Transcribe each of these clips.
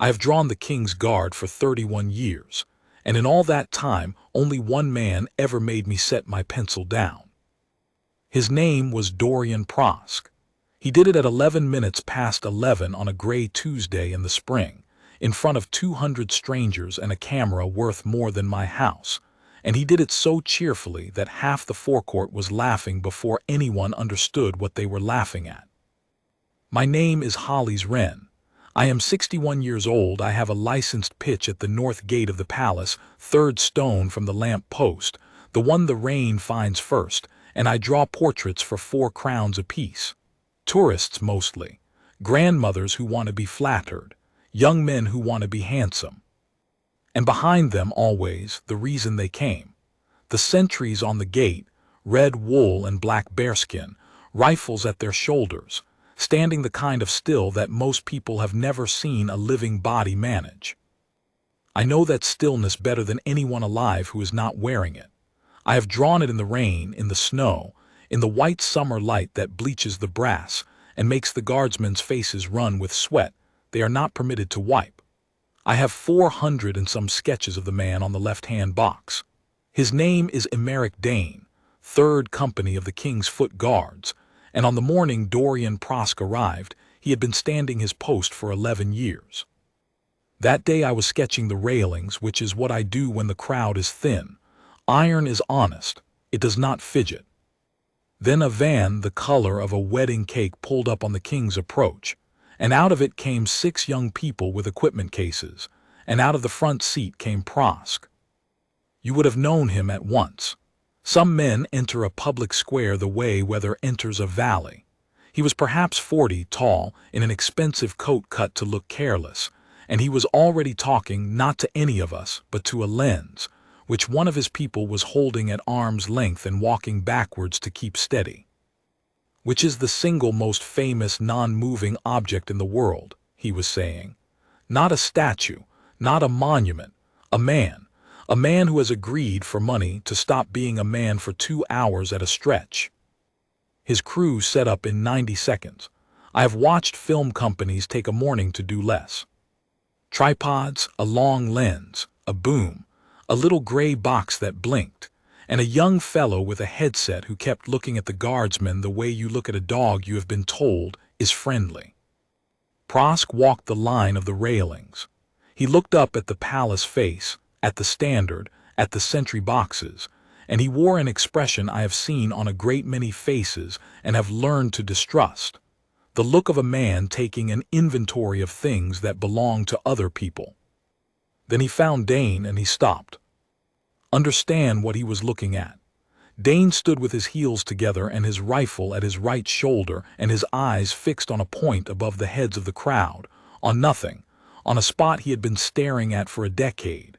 I have drawn the King's Guard for 31 years, and in all that time only one man ever made me set my pencil down. His name was Dorian Prosk. He did it at 11 minutes past 11 on a gray Tuesday in the spring, in front of 200 strangers and a camera worth more than my house, and he did it so cheerfully that half the forecourt was laughing before anyone understood what they were laughing at. My name is Holly's Wren. I am 61 years old. I have a licensed pitch at the north gate of the palace, 3rd stone from the lamp post, the one the rain finds first, and I draw portraits for 4 crowns apiece. Tourists mostly, grandmothers who want to be flattered, young men who want to be handsome. And behind them always the reason they came. The sentries on the gate, red wool and black bearskin, rifles at their shoulders, standing the kind of still that most people have never seen a living body manage. I know that stillness better than anyone alive who is not wearing it. I have drawn it in the rain, in the snow, in the white summer light that bleaches the brass and makes the guardsmen's faces run with sweat they are not permitted to wipe. I have 400 and some sketches of the man on the left-hand box. His name is Emeric Dane, 3rd Company of the King's Foot Guards, and on the morning Dorian Prosk arrived, he had been standing his post for 11 years. That day I was sketching the railings, which is what I do when the crowd is thin. Iron is honest, it does not fidget. Then a van the color of a wedding cake pulled up on the king's approach, and out of it came 6 young people with equipment cases, and out of the front seat came Prosk. You would have known him at once. Some men enter a public square the way weather enters a valley. He was perhaps 40, tall, in an expensive coat cut to look careless, and he was already talking not to any of us, but to a lens, which one of his people was holding at arm's length and walking backwards to keep steady. Which is the single most famous non-moving object in the world, he was saying. Not a statue, not a monument, a man who has agreed for money to stop being a man for 2 hours at a stretch. His crew set up in 90 seconds. I have watched film companies take a morning to do less. Tripods, a long lens, a boom, a little gray box that blinked, and a young fellow with a headset who kept looking at the guardsman the way you look at a dog you have been told is friendly. Prosk walked the line of the railings. He looked up at the palace face, at the standard, at the sentry boxes, and he wore an expression I have seen on a great many faces and have learned to distrust, the look of a man taking an inventory of things that belong to other people. Then he found Dane and he stopped. Understand what he was looking at. Dane stood with his heels together and his rifle at his right shoulder and his eyes fixed on a point above the heads of the crowd, on nothing, on a spot he had been staring at for a decade.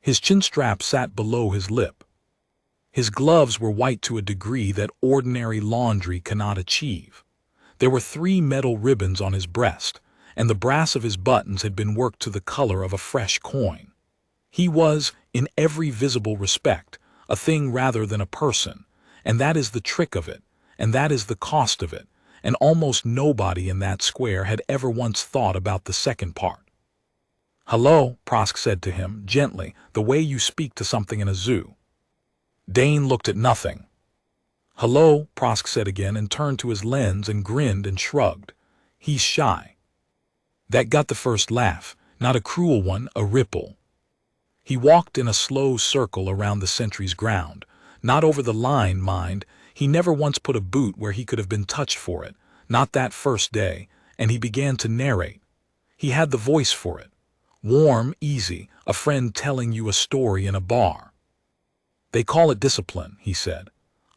His chin strap sat below his lip. His gloves were white to a degree that ordinary laundry cannot achieve. There were 3 metal ribbons on his breast, and the brass of his buttons had been worked to the color of a fresh coin. He was, in every visible respect, a thing rather than a person, and that is the trick of it, and that is the cost of it, and almost nobody in that square had ever once thought about the second part. "Hello," Prosk said to him, gently, the way you speak to something in a zoo. Dane looked at nothing. "Hello," Prosk said again and turned to his lens and grinned and shrugged. He's shy. That got the first laugh, not a cruel one, a ripple. He walked in a slow circle around the sentry's ground, not over the line, mind. He never once put a boot where he could have been touched for it, not that first day, and he began to narrate. He had the voice for it. Warm, easy, a friend telling you a story in a bar. "They call it discipline," he said.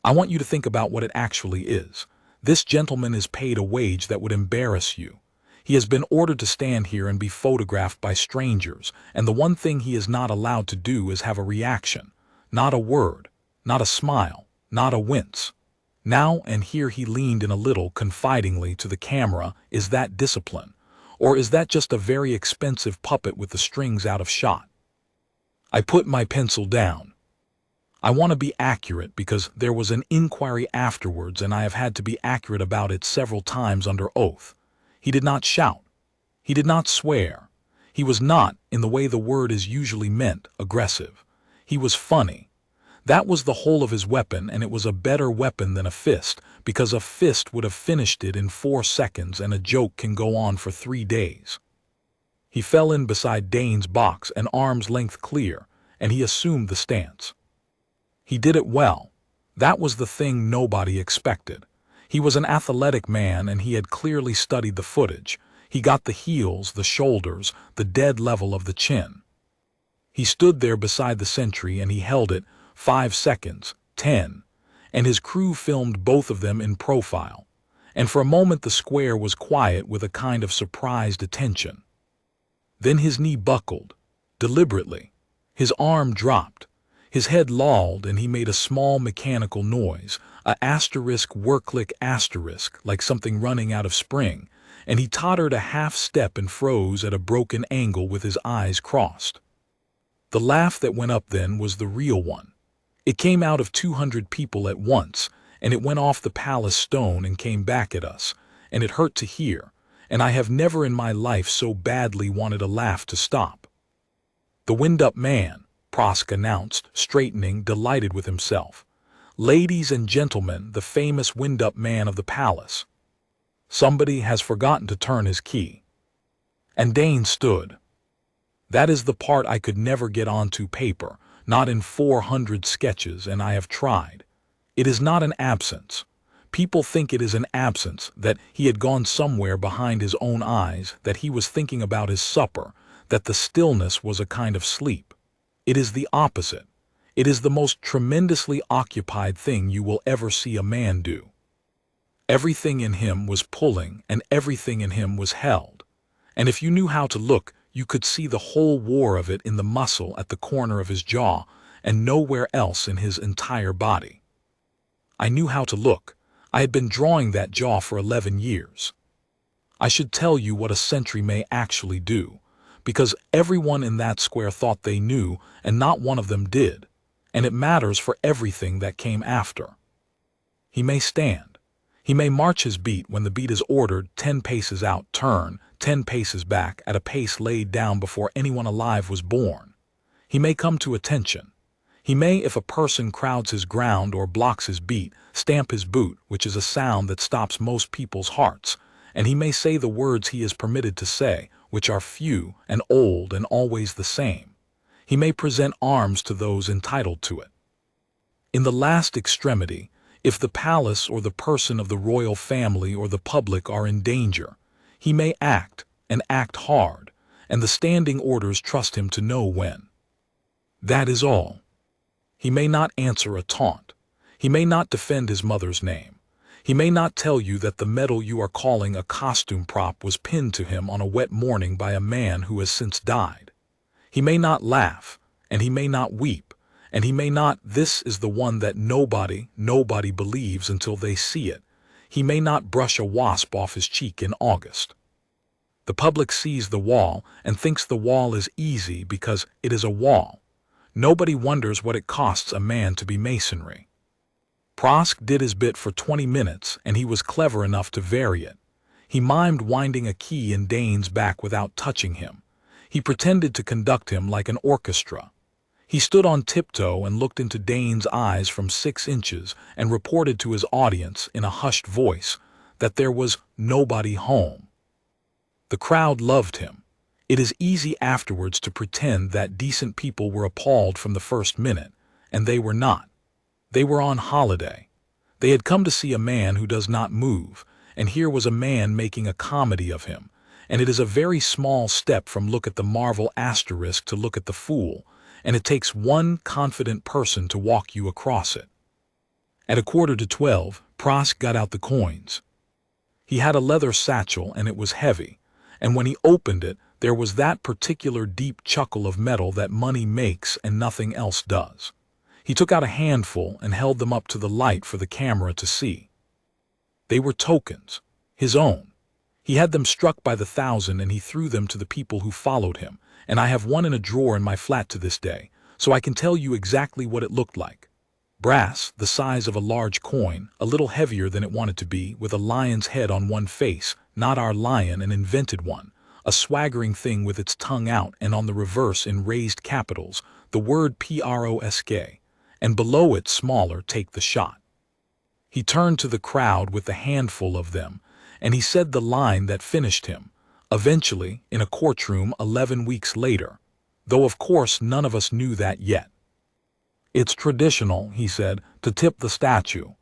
"I want you to think about what it actually is. This gentleman is paid a wage that would embarrass you. He has been ordered to stand here and be photographed by strangers, and the one thing he is not allowed to do is have a reaction. Not a word, not a smile, not a wince. Now," and here he leaned in a little confidingly to the camera, "is that discipline? Or is that just a very expensive puppet with the strings out of shot?" I put my pencil down. I want to be accurate because there was an inquiry afterwards and I have had to be accurate about it several times under oath. He did not shout. He did not swear. He was not, in the way the word is usually meant, aggressive. He was funny. That was the whole of his weapon, and it was a better weapon than a fist, because a fist would have finished it in 4 seconds, and a joke can go on for 3 days. He fell in beside Dane's box, an arm's length clear, and he assumed the stance. He did it well. That was the thing nobody expected. He was an athletic man, and he had clearly studied the footage. He got the heels, the shoulders, the dead level of the chin. He stood there beside the sentry, and he held it 5 seconds, 10, and his crew filmed both of them in profile. And for a moment the square was quiet with a kind of surprised attention. Then his knee buckled, deliberately. His arm dropped. His head lolled, and he made a small mechanical noise, a work-click asterisk, like something running out of spring, and he tottered a half step and froze at a broken angle with his eyes crossed. The laugh that went up then was the real one. It came out of 200 people at once, and it went off the palace stone and came back at us, and it hurt to hear, and I have never in my life so badly wanted a laugh to stop. "The wind-up man," Prosk announced, straightening, delighted with himself. "Ladies and gentlemen, the famous wind-up man of the palace. Somebody has forgotten to turn his key." And Dane stood. That is the part I could never get onto paper, not in 400 sketches, and I have tried. It is not an absence. People think it is an absence, that he had gone somewhere behind his own eyes, that he was thinking about his supper, that the stillness was a kind of sleep. It is the opposite. It is the most tremendously occupied thing you will ever see a man do. Everything in him was pulling, and everything in him was held. And if you knew how to look, you could see the whole war of it in the muscle at the corner of his jaw, and nowhere else in his entire body. I knew how to look. I had been drawing that jaw for 11 years. I should tell you what a sentry may actually do, because everyone in that square thought they knew, and not one of them did, and it matters for everything that came after. He may stand. He may march his beat when the beat is ordered, 10 paces out, turn, 10 paces back, at a pace laid down before anyone alive was born. He may come to attention. He may, if a person crowds his ground or blocks his beat, stamp his boot, which is a sound that stops most people's hearts, and he may say the words he is permitted to say, which are few and old and always the same. He may present arms to those entitled to it. In the last extremity, if the palace or the person of the royal family or the public are in danger, he may act, and act hard, and the standing orders trust him to know when. That is all. He may not answer a taunt. He may not defend his mother's name. He may not tell you that the medal you are calling a costume prop was pinned to him on a wet morning by a man who has since died. He may not laugh, and he may not weep, and he may not, this is the one that nobody believes until they see it, he may not brush a wasp off his cheek in August. The public sees the wall and thinks the wall is easy because it is a wall. Nobody wonders what it costs a man to be masonry. Prosk did his bit for 20 minutes, and he was clever enough to vary it. He mimed winding a key in Dane's back without touching him. He pretended to conduct him like an orchestra. He stood on tiptoe and looked into Dane's eyes from 6 inches and reported to his audience in a hushed voice that there was nobody home. The crowd loved him. It is easy afterwards to pretend that decent people were appalled from the first minute, and they were not. They were on holiday. They had come to see a man who does not move, and here was a man making a comedy of him, and it is a very small step from look at the marvel asterisk to look at the fool, and it takes one confident person to walk you across it. At 11:45, Prosk got out the coins. He had a leather satchel, and it was heavy, and when he opened it, there was that particular deep chuckle of metal that money makes and nothing else does. He took out a handful and held them up to the light for the camera to see. They were tokens, his own. He had them struck by the 1,000, and he threw them to the people who followed him, and I have one in a drawer in my flat to this day, so I can tell you exactly what it looked like. Brass, the size of a large coin, a little heavier than it wanted to be, with a lion's head on one face, not our lion, an invented one, a swaggering thing with its tongue out and on the reverse in raised capitals, the word Prosk, and below it smaller, take the shot. He turned to the crowd with a handful of them, and he said the line that finished him, eventually, in a courtroom 11 weeks later, though of course none of us knew that yet. "It's traditional," he said, "to tip the statue."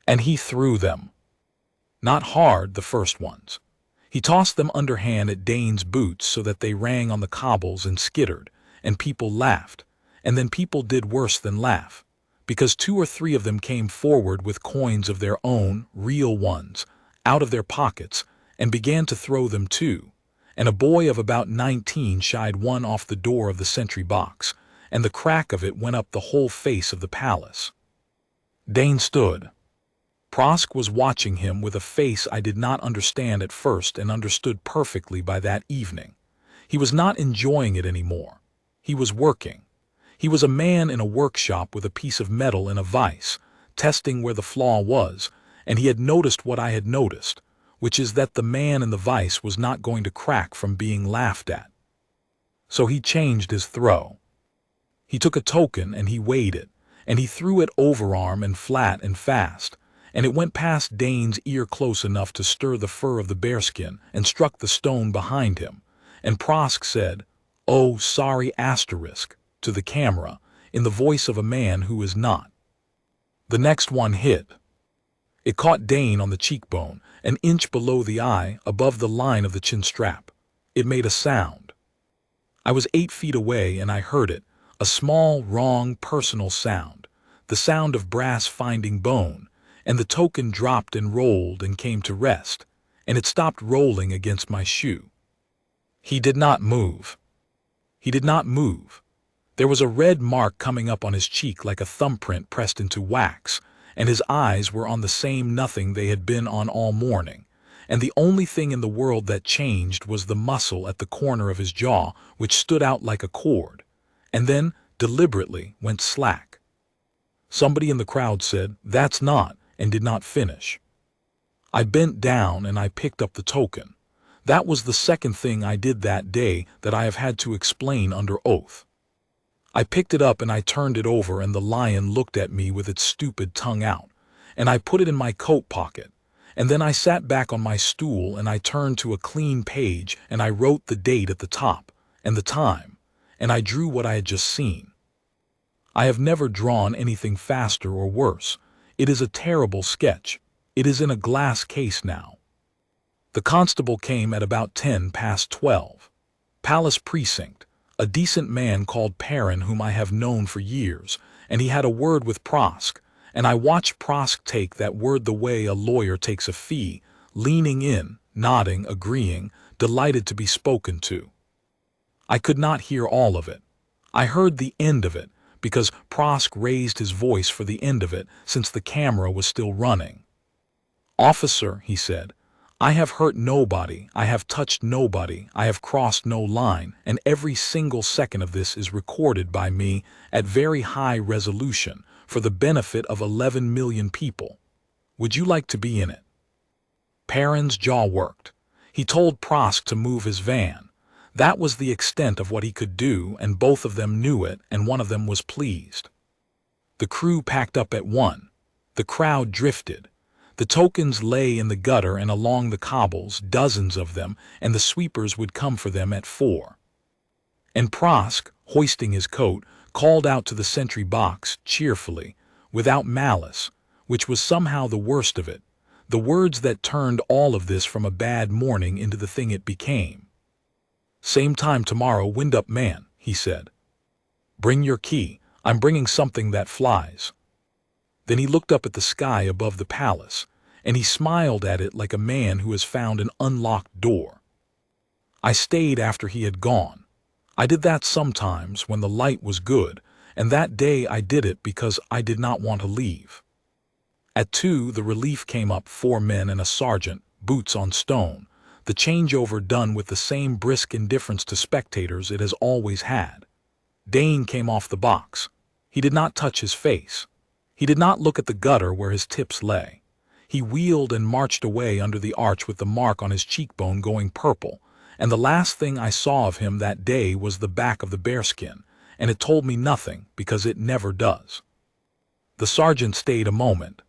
And he threw them. Not hard, the first ones. He tossed them underhand at Dane's boots so that they rang on the cobbles and skittered, and people laughed, and then people did worse than laugh, because 2 or 3 of them came forward with coins of their own, real ones, out of their pockets, and began to throw them too, and a boy of about 19 shied one off the door of the sentry box, and the crack of it went up the whole face of the palace. Dane stood. Prosk was watching him with a face I did not understand at first and understood perfectly by that evening. He was not enjoying it anymore. He was working. He was a man in a workshop with a piece of metal in a vise, testing where the flaw was, and he had noticed what I had noticed, which is that the man in the vise was not going to crack from being laughed at. So he changed his throw. He took a token and he weighed it, and he threw it overarm and flat and fast, and it went past Dane's ear close enough to stir the fur of the bearskin and struck the stone behind him, and Prosk said, "Oh, sorry, asterisk," to the camera, in the voice of a man who is not. The next one hit. It caught Dane on the cheekbone, an inch below the eye, above the line of the chin strap. It made a sound. I was 8 feet away and I heard it, a small, wrong, personal sound, the sound of brass finding bone, and the token dropped and rolled and came to rest, and it stopped rolling against my shoe. He did not move. He did not move. There was a red mark coming up on his cheek like a thumbprint pressed into wax, and his eyes were on the same nothing they had been on all morning, and the only thing in the world that changed was the muscle at the corner of his jaw, which stood out like a cord, and then, deliberately, went slack. Somebody in the crowd said, "That's not," and did not finish. I bent down and I picked up the token. That was the second thing I did that day that I have had to explain under oath. I picked it up and I turned it over and the lion looked at me with its stupid tongue out, and I put it in my coat pocket, and then I sat back on my stool and I turned to a clean page and I wrote the date at the top, and the time, and I drew what I had just seen. I have never drawn anything faster or worse. It is a terrible sketch. It is in a glass case now. The constable came at about 12:10. Palace Precinct, a decent man called Perrin whom I have known for years, and he had a word with Prosk, and I watched Prosk take that word the way a lawyer takes a fee, leaning in, nodding, agreeing, delighted to be spoken to. I could not hear all of it. I heard the end of it, because Prosk raised his voice for the end of it since the camera was still running. "Officer," he said, "I have hurt nobody, I have touched nobody, I have crossed no line, and every single second of this is recorded by me at very high resolution for the benefit of 11 million people. Would you like to be in it?" Perrin's jaw worked. He told Prosk to move his van. That was the extent of what he could do, and both of them knew it, and one of them was pleased. The crew packed up at 1. The crowd drifted. The tokens lay in the gutter and along the cobbles, dozens of them, and the sweepers would come for them at 4. And Prosk, hoisting his coat, called out to the sentry box, cheerfully, without malice, which was somehow the worst of it, the words that turned all of this from a bad morning into the thing it became. "Same time tomorrow, wind-up man," he said. "Bring your key. I'm bringing something that flies." Then he looked up at the sky above the palace, and he smiled at it like a man who has found an unlocked door. I stayed after he had gone. I did that sometimes when the light was good, and that day I did it because I did not want to leave. At 2, the relief came up, 4 men and a sergeant, boots on stone, the changeover done with the same brisk indifference to spectators it has always had. Dane came off the box. He did not touch his face. He did not look at the gutter where his tips lay. He wheeled and marched away under the arch with the mark on his cheekbone going purple, and the last thing I saw of him that day was the back of the bearskin, and it told me nothing because it never does. The sergeant stayed a moment.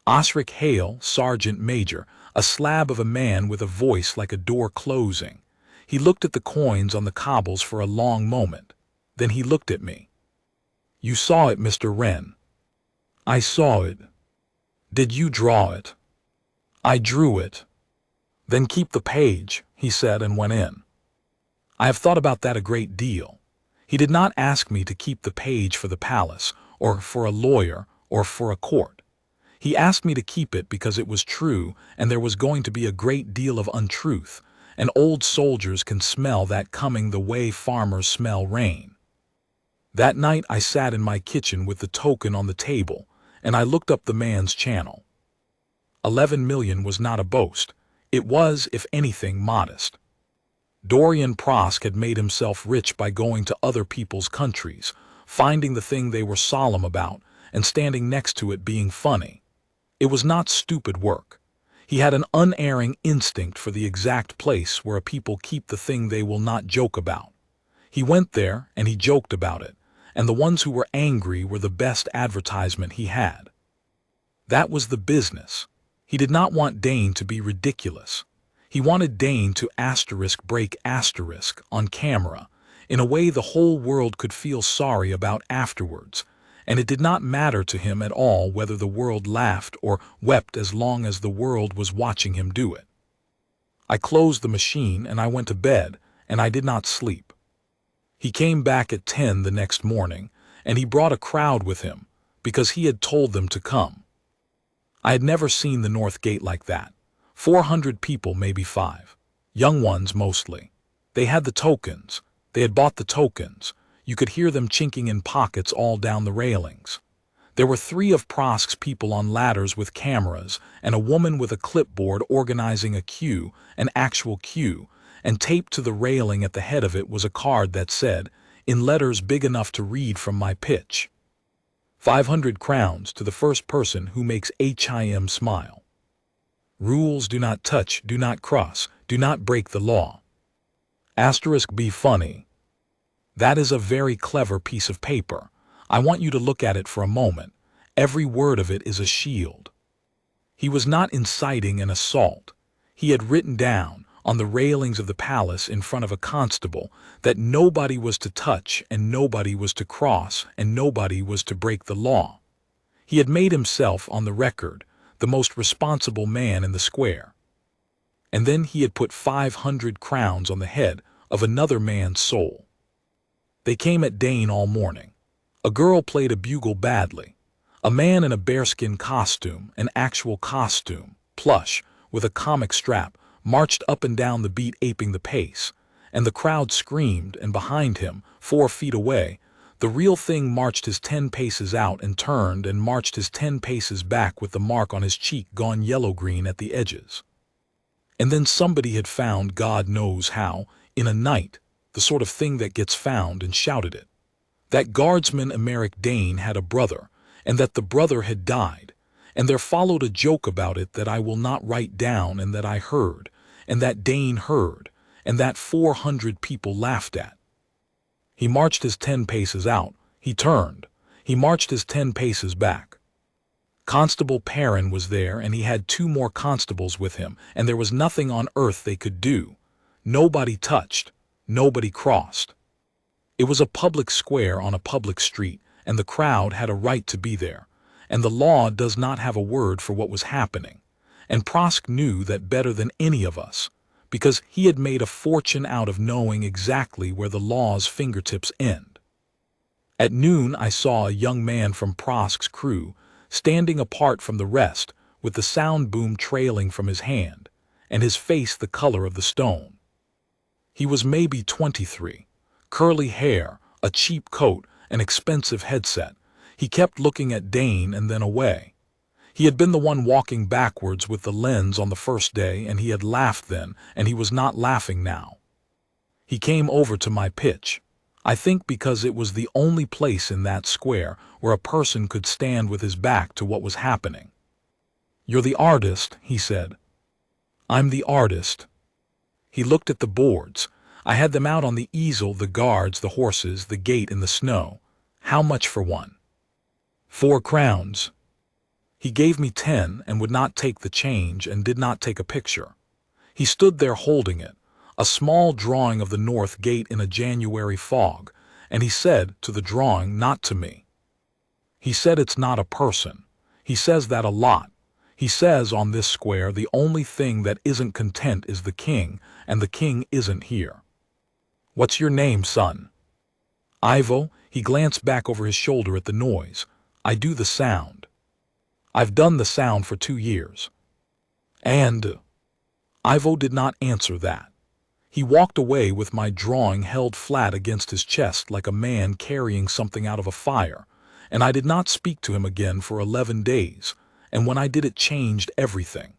Osric Hale, Sergeant Major, a slab of a man with a voice like a door closing. He looked at the coins on the cobbles for a long moment. Then he looked at me. "You saw it, Mr. Wren." "I saw it." "Did you draw it?" "I drew it." "Then keep the page," he said, and went in. I have thought about that a great deal. He did not ask me to keep the page for the palace, or for a lawyer, or for a court. He asked me to keep it because it was true, and there was going to be a great deal of untruth, and old soldiers can smell that coming the way farmers smell rain. That night I sat in my kitchen with the token on the table, and I looked up the man's channel. 11 million was not a boast. It was, if anything, modest. Dorian Prosk had made himself rich by going to other people's countries, finding the thing they were solemn about, and standing next to it being funny. It was not stupid work. He had an unerring instinct for the exact place where a people keep the thing they will not joke about. He went there, and he joked about it, and the ones who were angry were the best advertisement he had. That was the business. He did not want Dane to be ridiculous. He wanted Dane to break on camera, in a way the whole world could feel sorry about afterwards, and it did not matter to him at all whether the world laughed or wept as long as the world was watching him do it. I closed the machine and I went to bed, and I did not sleep. He came back at 10 the next morning, and he brought a crowd with him, because he had told them to come. I had never seen the North Gate like that. 400 people, maybe 5. Young ones mostly. They had the tokens. They had bought the tokens. You could hear them chinking in pockets all down the railings. There were 3 of Prosk's people on ladders with cameras, and a woman with a clipboard organizing a queue, an actual queue, and taped to the railing at the head of it was a card that said, in letters big enough to read from my pitch, 500 crowns to the first person who makes him smile. Rules: do not touch, do not cross, do not break the law. Be funny. That is a very clever piece of paper. I want you to look at it for a moment. Every word of it is a shield. He was not inciting an assault. He had written down, on the railings of the palace in front of a constable, that nobody was to touch and nobody was to cross and nobody was to break the law. He had made himself, on the record, the most responsible man in the square. And then he had put 500 crowns on the head of another man's soul. They came at Dane all morning. A girl played a bugle badly. A man in a bearskin costume, an actual costume, plush, with a comic strap, marched up and down the beat aping the pace, and the crowd screamed, and behind him, 4 feet away, the real thing marched his 10 paces out and turned and marched his 10 paces back with the mark on his cheek gone yellow-green at the edges. And then somebody had found, God knows how, in a night, the sort of thing that gets found, and shouted it. That Guardsman Emeric Dane had a brother, and that the brother had died, and there followed a joke about it that I will not write down and that I heard, and that Dane heard, and that 400 people laughed at. He marched his 10 paces out, he turned, he marched his 10 paces back. Constable Perrin was there, and he had 2 more constables with him, and there was nothing on earth they could do. Nobody touched, nobody crossed. It was a public square on a public street, and the crowd had a right to be there, and the law does not have a word for what was happening. And Prosk knew that better than any of us, because he had made a fortune out of knowing exactly where the law's fingertips end. At noon I saw a young man from Prosk's crew, standing apart from the rest, with the sound boom trailing from his hand, and his face the color of the stone. He was maybe 23, curly hair, a cheap coat, an expensive headset. He kept looking at Dane and then away. He had been the one walking backwards with the lens on the first day, and he had laughed then, and he was not laughing now. He came over to my pitch, I think because it was the only place in that square where a person could stand with his back to what was happening. "You're the artist," he said. "I'm the artist." He looked at the boards. I had them out on the easel, the guards, the horses, the gate in the snow. How much for one? 4 crowns. He gave me 10 and would not take the change and did not take a picture. He stood there holding it, a small drawing of the north gate in a January fog, and he said to the drawing, not to me. He said it's not a person. He says that a lot. He says on this square the only thing that isn't content is the king, and the king isn't here. What's your name, son? Ivo. He glanced back over his shoulder at the noise. I do the sound. I've done the sound for 2 years. And Ivo did not answer that. He walked away with my drawing held flat against his chest like a man carrying something out of a fire, and I did not speak to him again for 11 days, and when I did it changed everything.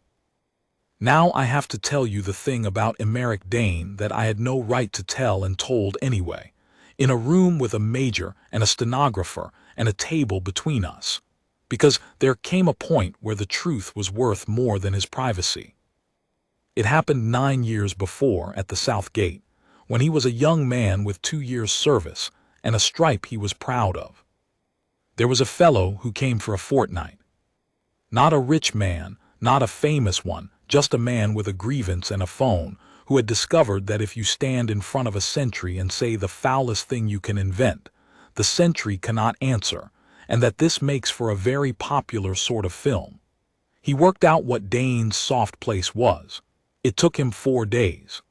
Now I have to tell you the thing about Emeric Dane that I had no right to tell and told anyway, in a room with a major and a stenographer and a table between us, because there came a point where the truth was worth more than his privacy. It happened 9 years before at the South Gate, when he was a young man with 2 years' service and a stripe he was proud of. There was a fellow who came for a fortnight. Not a rich man, not a famous one, just a man with a grievance and a phone, who had discovered that if you stand in front of a sentry and say the foulest thing you can invent, the sentry cannot answer, and that this makes for a very popular sort of film. He worked out what Dane's soft place was. It took him 4 days.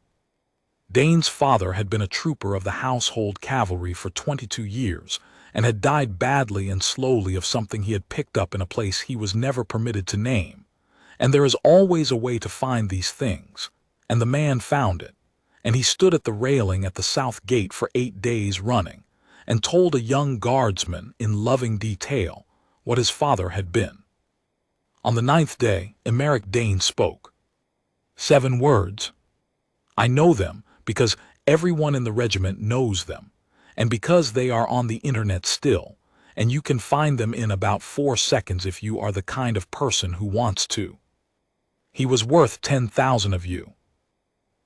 Dane's father had been a trooper of the household cavalry for 22 years, and had died badly and slowly of something he had picked up in a place he was never permitted to name. And there is always a way to find these things, and the man found it, and he stood at the railing at the South Gate for 8 days running, and told a young guardsman in loving detail what his father had been. On the 9th day, Emeric Dane spoke. 7 words. I know them because everyone in the regiment knows them, and because they are on the internet still, and you can find them in about 4 seconds if you are the kind of person who wants to. He was worth 10,000 of you.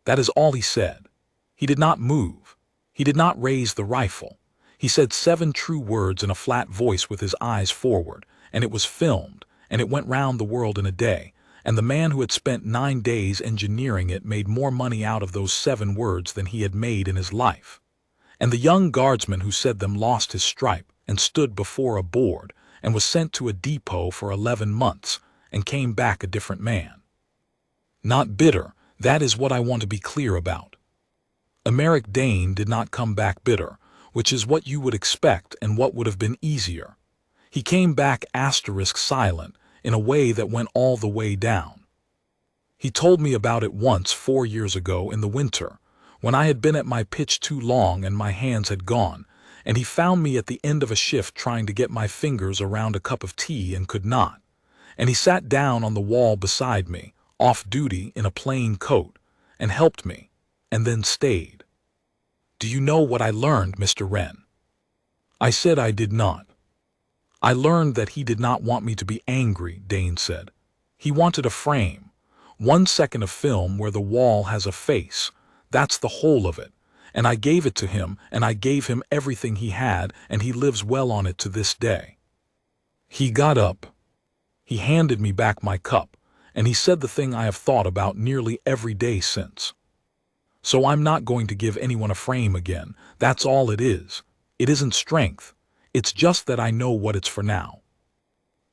That is all he said. He did not move. He did not raise the rifle. He said 7 true words in a flat voice with his eyes forward, and it was filmed, and it went round the world in a day, and the man who had spent 9 days engineering it made more money out of those 7 words than he had made in his life. And the young guardsman who said them lost his stripe and stood before a board and was sent to a depot for 11 months and came back a different man. Not bitter, that is what I want to be clear about. Emeric Dane did not come back bitter, which is what you would expect and what would have been easier. He came back silent in a way that went all the way down. He told me about it once 4 years ago in the winter, when I had been at my pitch too long and my hands had gone, and he found me at the end of a shift trying to get my fingers around a cup of tea and could not, and he sat down on the wall beside me, off duty in a plain coat, and helped me, and then stayed. Do you know what I learned, Mr. Wren? I said I did not. I learned that he did not want me to be angry, Dane said. He wanted a frame, 1 second of film where the wall has a face. That's the whole of it. And I gave it to him, and I gave him everything he had, and he lives well on it to this day. He got up. He handed me back my cup, and he said the thing I have thought about nearly every day since. So I'm not going to give anyone a frame again. That's all it is. It isn't strength. It's just that I know what it's for now.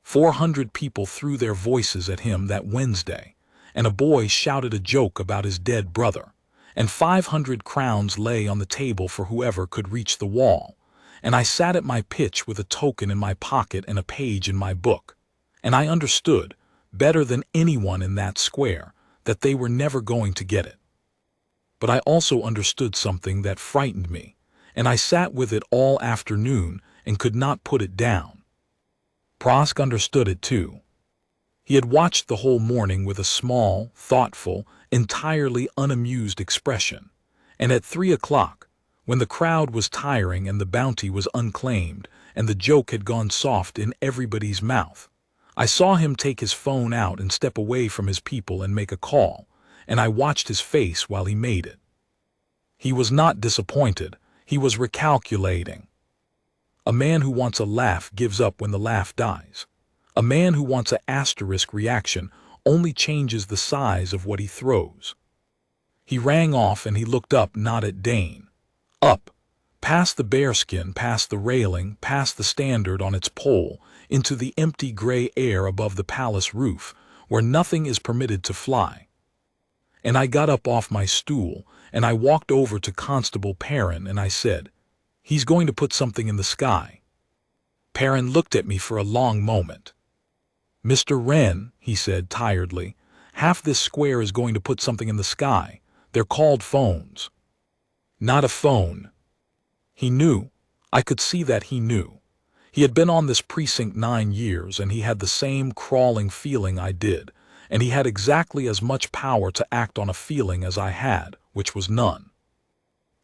400 people threw their voices at him that Wednesday, and a boy shouted a joke about his dead brother, and 500 crowns lay on the table for whoever could reach the wall, and I sat at my pitch with a token in my pocket and a page in my book, and I understood, better than anyone in that square, that they were never going to get it. But I also understood something that frightened me, and I sat with it all afternoon and could not put it down. Prosk understood it too. He had watched the whole morning with a small, thoughtful, entirely unamused expression, and at 3 o'clock, when the crowd was tiring and the bounty was unclaimed and the joke had gone soft in everybody's mouth, I saw him take his phone out and step away from his people and make a call, and I watched his face while he made it. He was not disappointed, he was recalculating. A man who wants a laugh gives up when the laugh dies. A man who wants an asterisk reaction only changes the size of what he throws. He rang off and he looked up, not at Dane. Up, past the bearskin, past the railing, past the standard on its pole, into the empty gray air above the palace roof, where nothing is permitted to fly. And I got up off my stool, and I walked over to Constable Perrin, and I said, "He's going to put something in the sky." Perrin looked at me for a long moment. "Mr. Wren," he said tiredly, "half this square is going to put something in the sky. They're called phones." Not a phone. He knew. I could see that he knew. He had been on this precinct 9 years, and he had the same crawling feeling I did, and he had exactly as much power to act on a feeling as I had, which was none.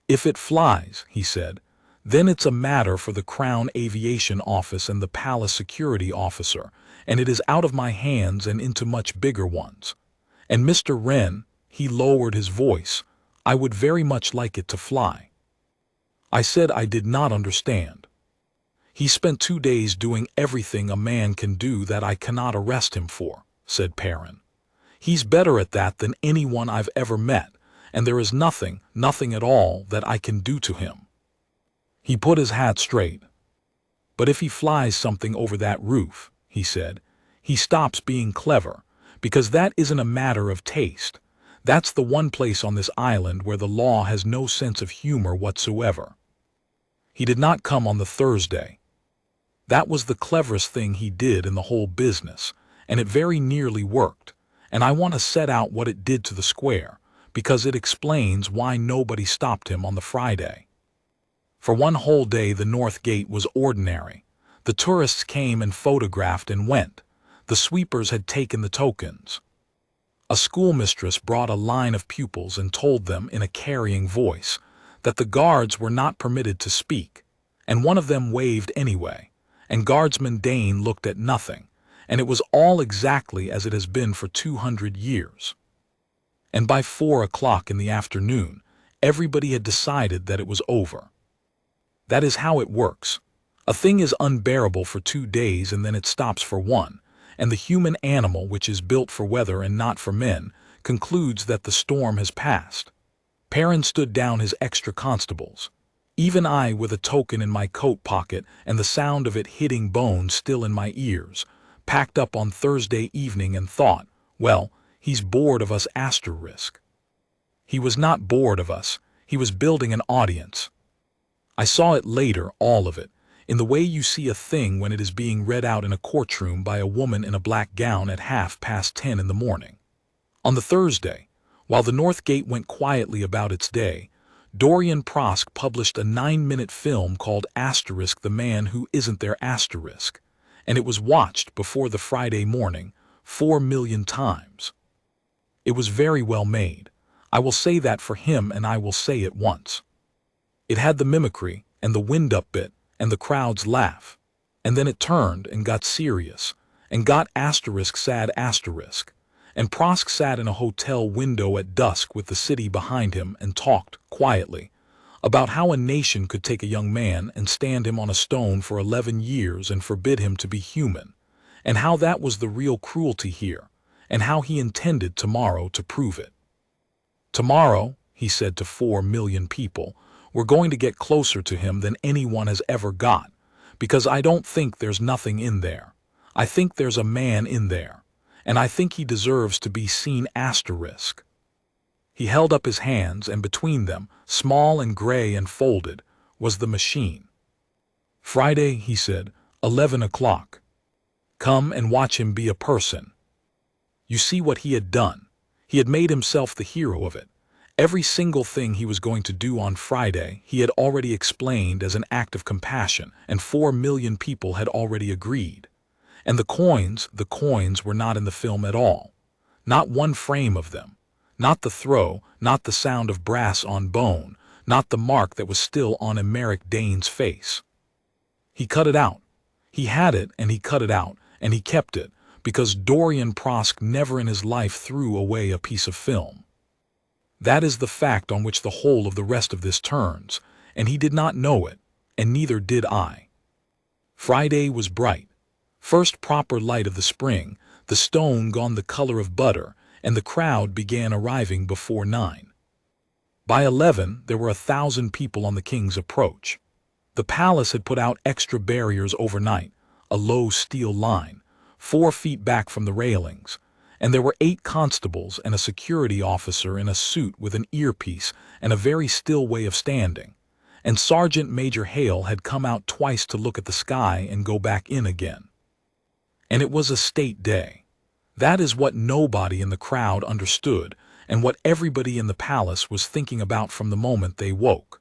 "If it flies," he said, "then it's a matter for the Crown Aviation Office and the Palace Security Officer, and it is out of my hands and into much bigger ones. And Mr. Wren," he lowered his voice, "I would very much like it to fly." I said I did not understand. "He spent 2 days doing everything a man can do that I cannot arrest him for," said Perrin. "He's better at that than anyone I've ever met, and there is nothing at all that I can do to him." He put his hat straight. "But if he flies something over that roof," he said, "he stops being clever, because that isn't a matter of taste. That's the one place on this island where the law has no sense of humor whatsoever." He did not come on the Thursday. That was the cleverest thing he did in the whole business, and it very nearly worked, and I want to set out what it did to the square, because it explains why nobody stopped him on the Friday. For one whole day the North Gate was ordinary. The tourists came and photographed and went. The sweepers had taken the tokens. A schoolmistress brought a line of pupils and told them in a carrying voice that the guards were not permitted to speak, and one of them waved anyway, and Guardsman Dane looked at nothing, and it was all exactly as it has been for 200 years. And by 4 o'clock in the afternoon, everybody had decided that it was over. That is how it works. A thing is unbearable for 2 days and then it stops for 1, and the human animal, which is built for weather and not for men, concludes that the storm has passed. Perrin stood down his extra constables. Even I, with a token in my coat pocket and the sound of it hitting bone still in my ears, packed up on Thursday evening and thought, well, he's bored of us asterisk. He was not bored of us, he was building an audience. I saw it later, all of it, in the way you see a thing when it is being read out in a courtroom by a woman in a black gown at 10:30 in the morning. On the Thursday, while the North Gate went quietly about its day, Dorian Prosk published a 9-minute film called Asterisk the Man Who Isn't There Asterisk, and it was watched before the Friday morning 4 million times. It was very well made. I will say that for him, and I will say it once. It had the mimicry and the wind-up bit and the crowd's laugh, and then it turned and got serious and got asterisk sad asterisk, and Prosk sat in a hotel window at dusk with the city behind him and talked, quietly, about how a nation could take a young man and stand him on a stone for 11 years and forbid him to be human, and how that was the real cruelty here, and how he intended tomorrow to prove it. "Tomorrow," he said to 4 million people, "we're going to get closer to him than anyone has ever got, because I don't think there's nothing in there. I think there's a man in there, and I think he deserves to be seen asterisk." He held up his hands, and between them, small and gray and folded, was the machine. "Friday," he said, 11 o'clock. "Come and watch him be a person." You see what he had done. He had made himself the hero of it. Every single thing he was going to do on Friday he had already explained as an act of compassion, and 4 million people had already agreed. And the coins were not in the film at all. Not one frame of them. Not the throw, not the sound of brass on bone, not the mark that was still on Emeric Dane's face. He cut it out. He had it, and he cut it out, and he kept it, because Dorian Prosk never in his life threw away a piece of film. That is the fact on which the whole of the rest of this turns, and he did not know it, and neither did I. Friday was bright. First proper light of the spring, the stone gone the color of butter, and the crowd began arriving before 9. By 11 there were 1,000 people on the king's approach. The palace had put out extra barriers overnight, a low steel line, 4 feet back from the railings, and there were 8 constables and a security officer in a suit with an earpiece and a very still way of standing, and Sergeant Major Hale had come out twice to look at the sky and go back in again. And it was a state day. That is what nobody in the crowd understood, and what everybody in the palace was thinking about from the moment they woke.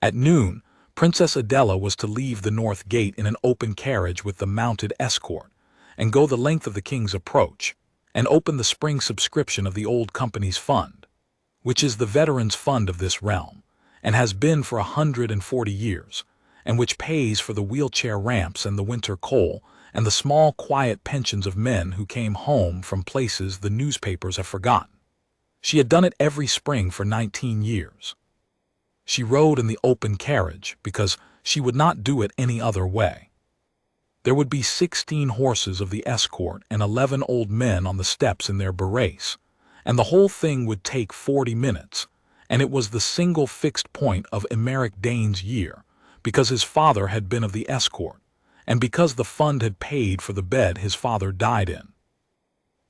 At noon, Princess Adela was to leave the north gate in an open carriage with the mounted escort, and go the length of the king's approach, and open the spring subscription of the old company's fund, which is the veterans' fund of this realm, and has been for 140 years, and which pays for the wheelchair ramps and the winter coal, and the small quiet pensions of men who came home from places the newspapers have forgotten. She had done it every spring for 19 years. She rode in the open carriage because she would not do it any other way. There would be 16 horses of the escort and 11 old men on the steps in their berets, and the whole thing would take 40 minutes, and it was the single fixed point of Emeric Dane's year, because his father had been of the escort, and because the fund had paid for the bed his father died in.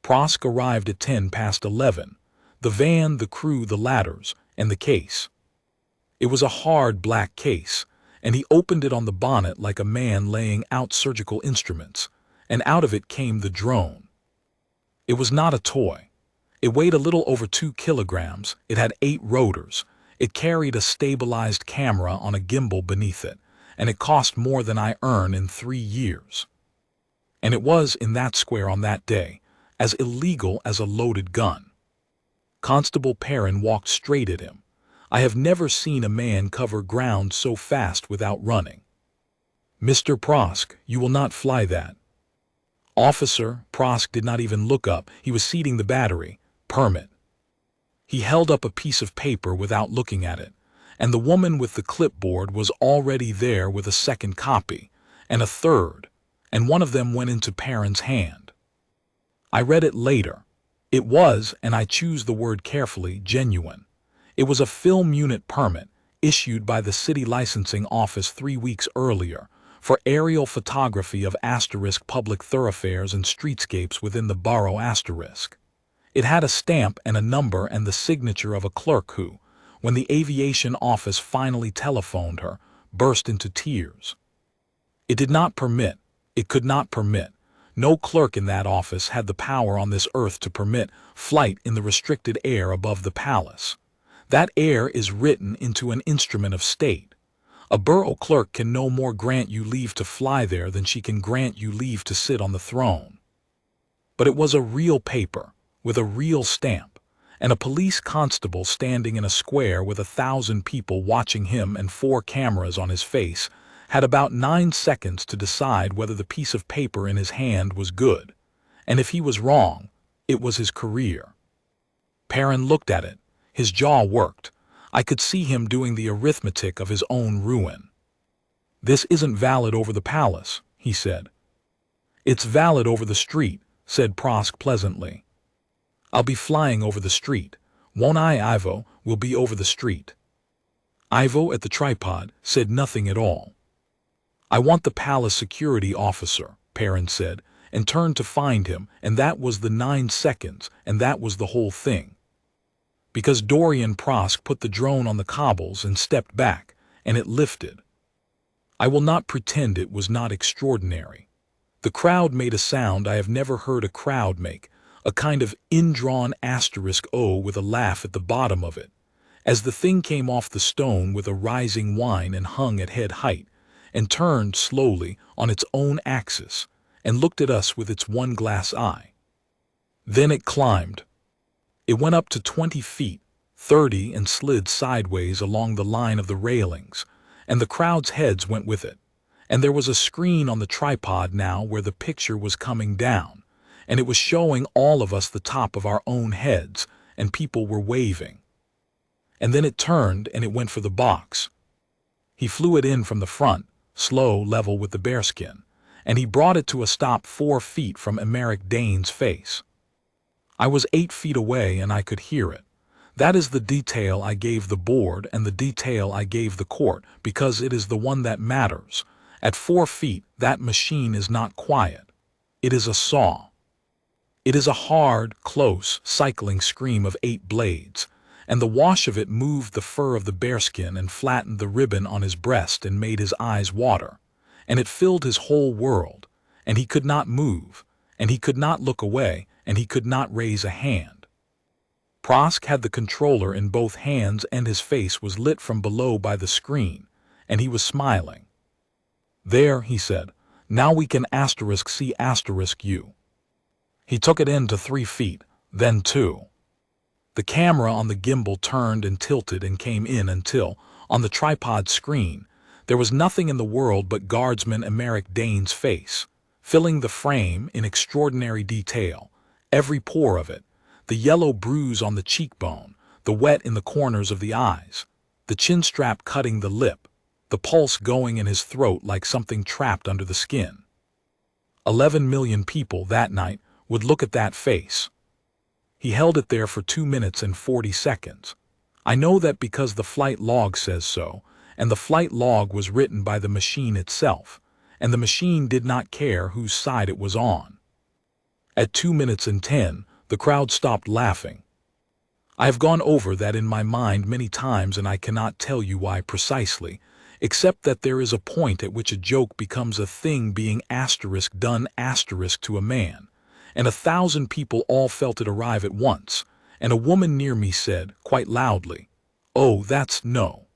Prosk arrived at 11:10, the van, the crew, the ladders, and the case. It was a hard black case, and he opened it on the bonnet like a man laying out surgical instruments, and out of it came the drone. It was not a toy. It weighed a little over 2 kilograms, it had 8 rotors, it carried a stabilized camera on a gimbal beneath it, and it cost more than I earned in 3 years. And it was, in that square on that day, as illegal as a loaded gun. Constable Perrin walked straight at him. I have never seen a man cover ground so fast without running. "Mr. Prosk, you will not fly that." "Officer," Prosk did not even look up, he was seating the battery. "Permit." He held up a piece of paper without looking at it, and the woman with the clipboard was already there with a second copy, and a third, and one of them went into Perrin's hand. I read it later. It was, and I choose the word carefully, genuine. It was a film unit permit, issued by the city licensing office 3 weeks earlier, for aerial photography of * public thoroughfares and streetscapes within the borough *. It had a stamp and a number and the signature of a clerk who, when the aviation office finally telephoned her, burst into tears. It did not permit, it could not permit, no clerk in that office had the power on this earth to permit flight in the restricted air above the palace. That air is written into an instrument of state. A borough clerk can no more grant you leave to fly there than she can grant you leave to sit on the throne. But it was a real paper, with a real stamp, and a police constable standing in a square with 1,000 people watching him and 4 cameras on his face, had about 9 seconds to decide whether the piece of paper in his hand was good, and if he was wrong, it was his career. Perrin looked at it. His jaw worked. I could see him doing the arithmetic of his own ruin. "This isn't valid over the palace," he said. "It's valid over the street," said Prosk pleasantly. "I'll be flying over the street. Won't I, Ivo? Will be over the street." Ivo at the tripod said nothing at all. "I want the palace security officer," Perrin said, and turned to find him, and that was the 9 seconds, and that was the whole thing. Because Dorian Prosk put the drone on the cobbles and stepped back, and it lifted. I will not pretend it was not extraordinary. The crowd made a sound I have never heard a crowd make, a kind of indrawn *O with a laugh at the bottom of it, as the thing came off the stone with a rising whine and hung at head height, and turned slowly on its own axis, and looked at us with its one glass eye. Then it climbed. It went up to 20 feet, 30, and slid sideways along the line of the railings, and the crowd's heads went with it, and there was a screen on the tripod now where the picture was coming down, and it was showing all of us the top of our own heads, and people were waving. and then it turned and it went for the box. He flew it in from the front, slow, level with the bearskin, and he brought it to a stop 4 feet from Emeric Dane's face. I was 8 feet away and I could hear it. That is the detail I gave the board and the detail I gave the court, because it is the one that matters. At 4 feet, that machine is not quiet. It is a saw. It is a hard, close, cycling scream of 8 blades, and the wash of it moved the fur of the bearskin and flattened the ribbon on his breast and made his eyes water, and it filled his whole world, and he could not move, and he could not look away, and he could not raise a hand. Prosk had the controller in both hands and his face was lit from below by the screen, and he was smiling. "There," he said, "now we can *C *U." He took it in to 3 feet, then 2. The camera on the gimbal turned and tilted and came in until, on the tripod screen, there was nothing in the world but Guardsman Emeric Dane's face, filling the frame in extraordinary detail, every pore of it, the yellow bruise on the cheekbone, the wet in the corners of the eyes, the chin strap cutting the lip, the pulse going in his throat like something trapped under the skin. 11 million people that night would look at that face. He held it there for 2 minutes and 40 seconds. I know that because the flight log says so, and the flight log was written by the machine itself, and the machine did not care whose side it was on. At 2 minutes and 10, the crowd stopped laughing. I have gone over that in my mind many times and I cannot tell you why precisely, except that there is a point at which a joke becomes a thing being done to a man, and 1,000 people all felt it arrive at once, and a woman near me said, quite loudly, "Oh, that's no.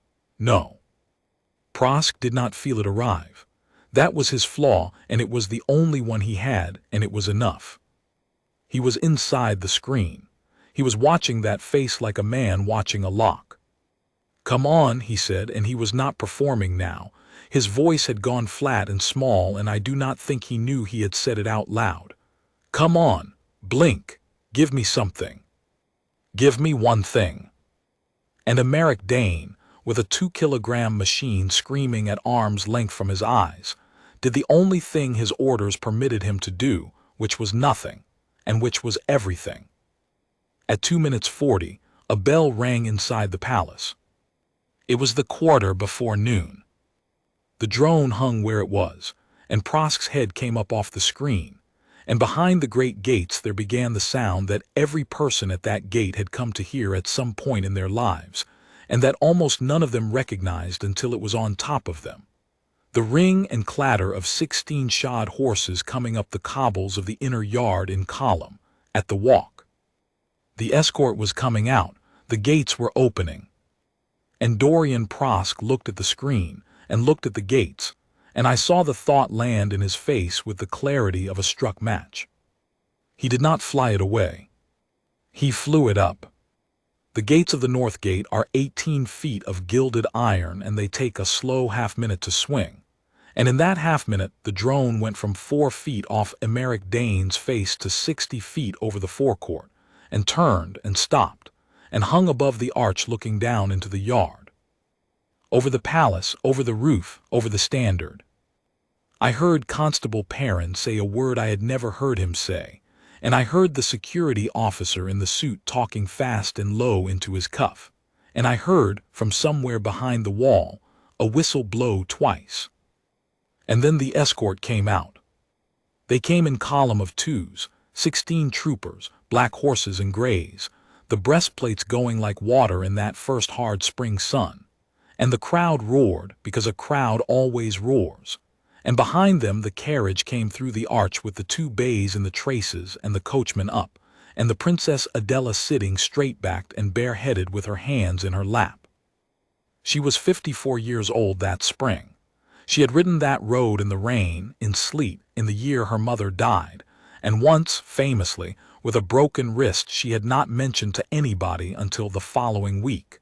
Prosk did not feel it arrive. That was his flaw, and it was the only one he had, and it was enough. He was inside the screen. He was watching that face like a man watching a lock. "Come on," he said, and he was not performing now. His voice had gone flat and small, and I do not think he knew he had said it out loud. "Come on, blink, give me something. Give me one thing." And Emeric Dane, with a 2-kilogram machine screaming at arm's length from his eyes, did the only thing his orders permitted him to do, which was nothing, and which was everything. At 2 minutes 40, a bell rang inside the palace. It was the 1:15. The drone hung where it was, and Prosk's head came up off the screen, and behind the great gates there began the sound that every person at that gate had come to hear at some point in their lives, and that almost none of them recognized until it was on top of them. The ring and clatter of 16 shod horses coming up the cobbles of the inner yard in column, at the walk. The escort was coming out, the gates were opening. And Dorian Prosk looked at the screen, and looked at the gates, and I saw the thought land in his face with the clarity of a struck match. He did not fly it away. He flew it up. The gates of the North Gate are 18 feet of gilded iron, and they take a slow half-minute to swing. And in that half-minute, the drone went from 4 feet off Emeric Dane's face to 60 feet over the forecourt, and turned and stopped, and hung above the arch looking down into the yard. Over the palace, over the roof, over the standard. I heard Constable Perrin say a word I had never heard him say, and I heard the security officer in the suit talking fast and low into his cuff, and I heard, from somewhere behind the wall, a whistle blow twice. And then the escort came out. They came in column of 2s, 16 troopers, black horses and grays, the breastplates going like water in that first hard spring sun. And the crowd roared, because a crowd always roars. And behind them the carriage came through the arch with the 2 bays in the traces and the coachman up, and the Princess Adela sitting straight-backed and bare-headed with her hands in her lap. She was 54 years old that spring. She had ridden that road in the rain, in sleet, in the year her mother died, and once, famously, with a broken wrist she had not mentioned to anybody until the following week.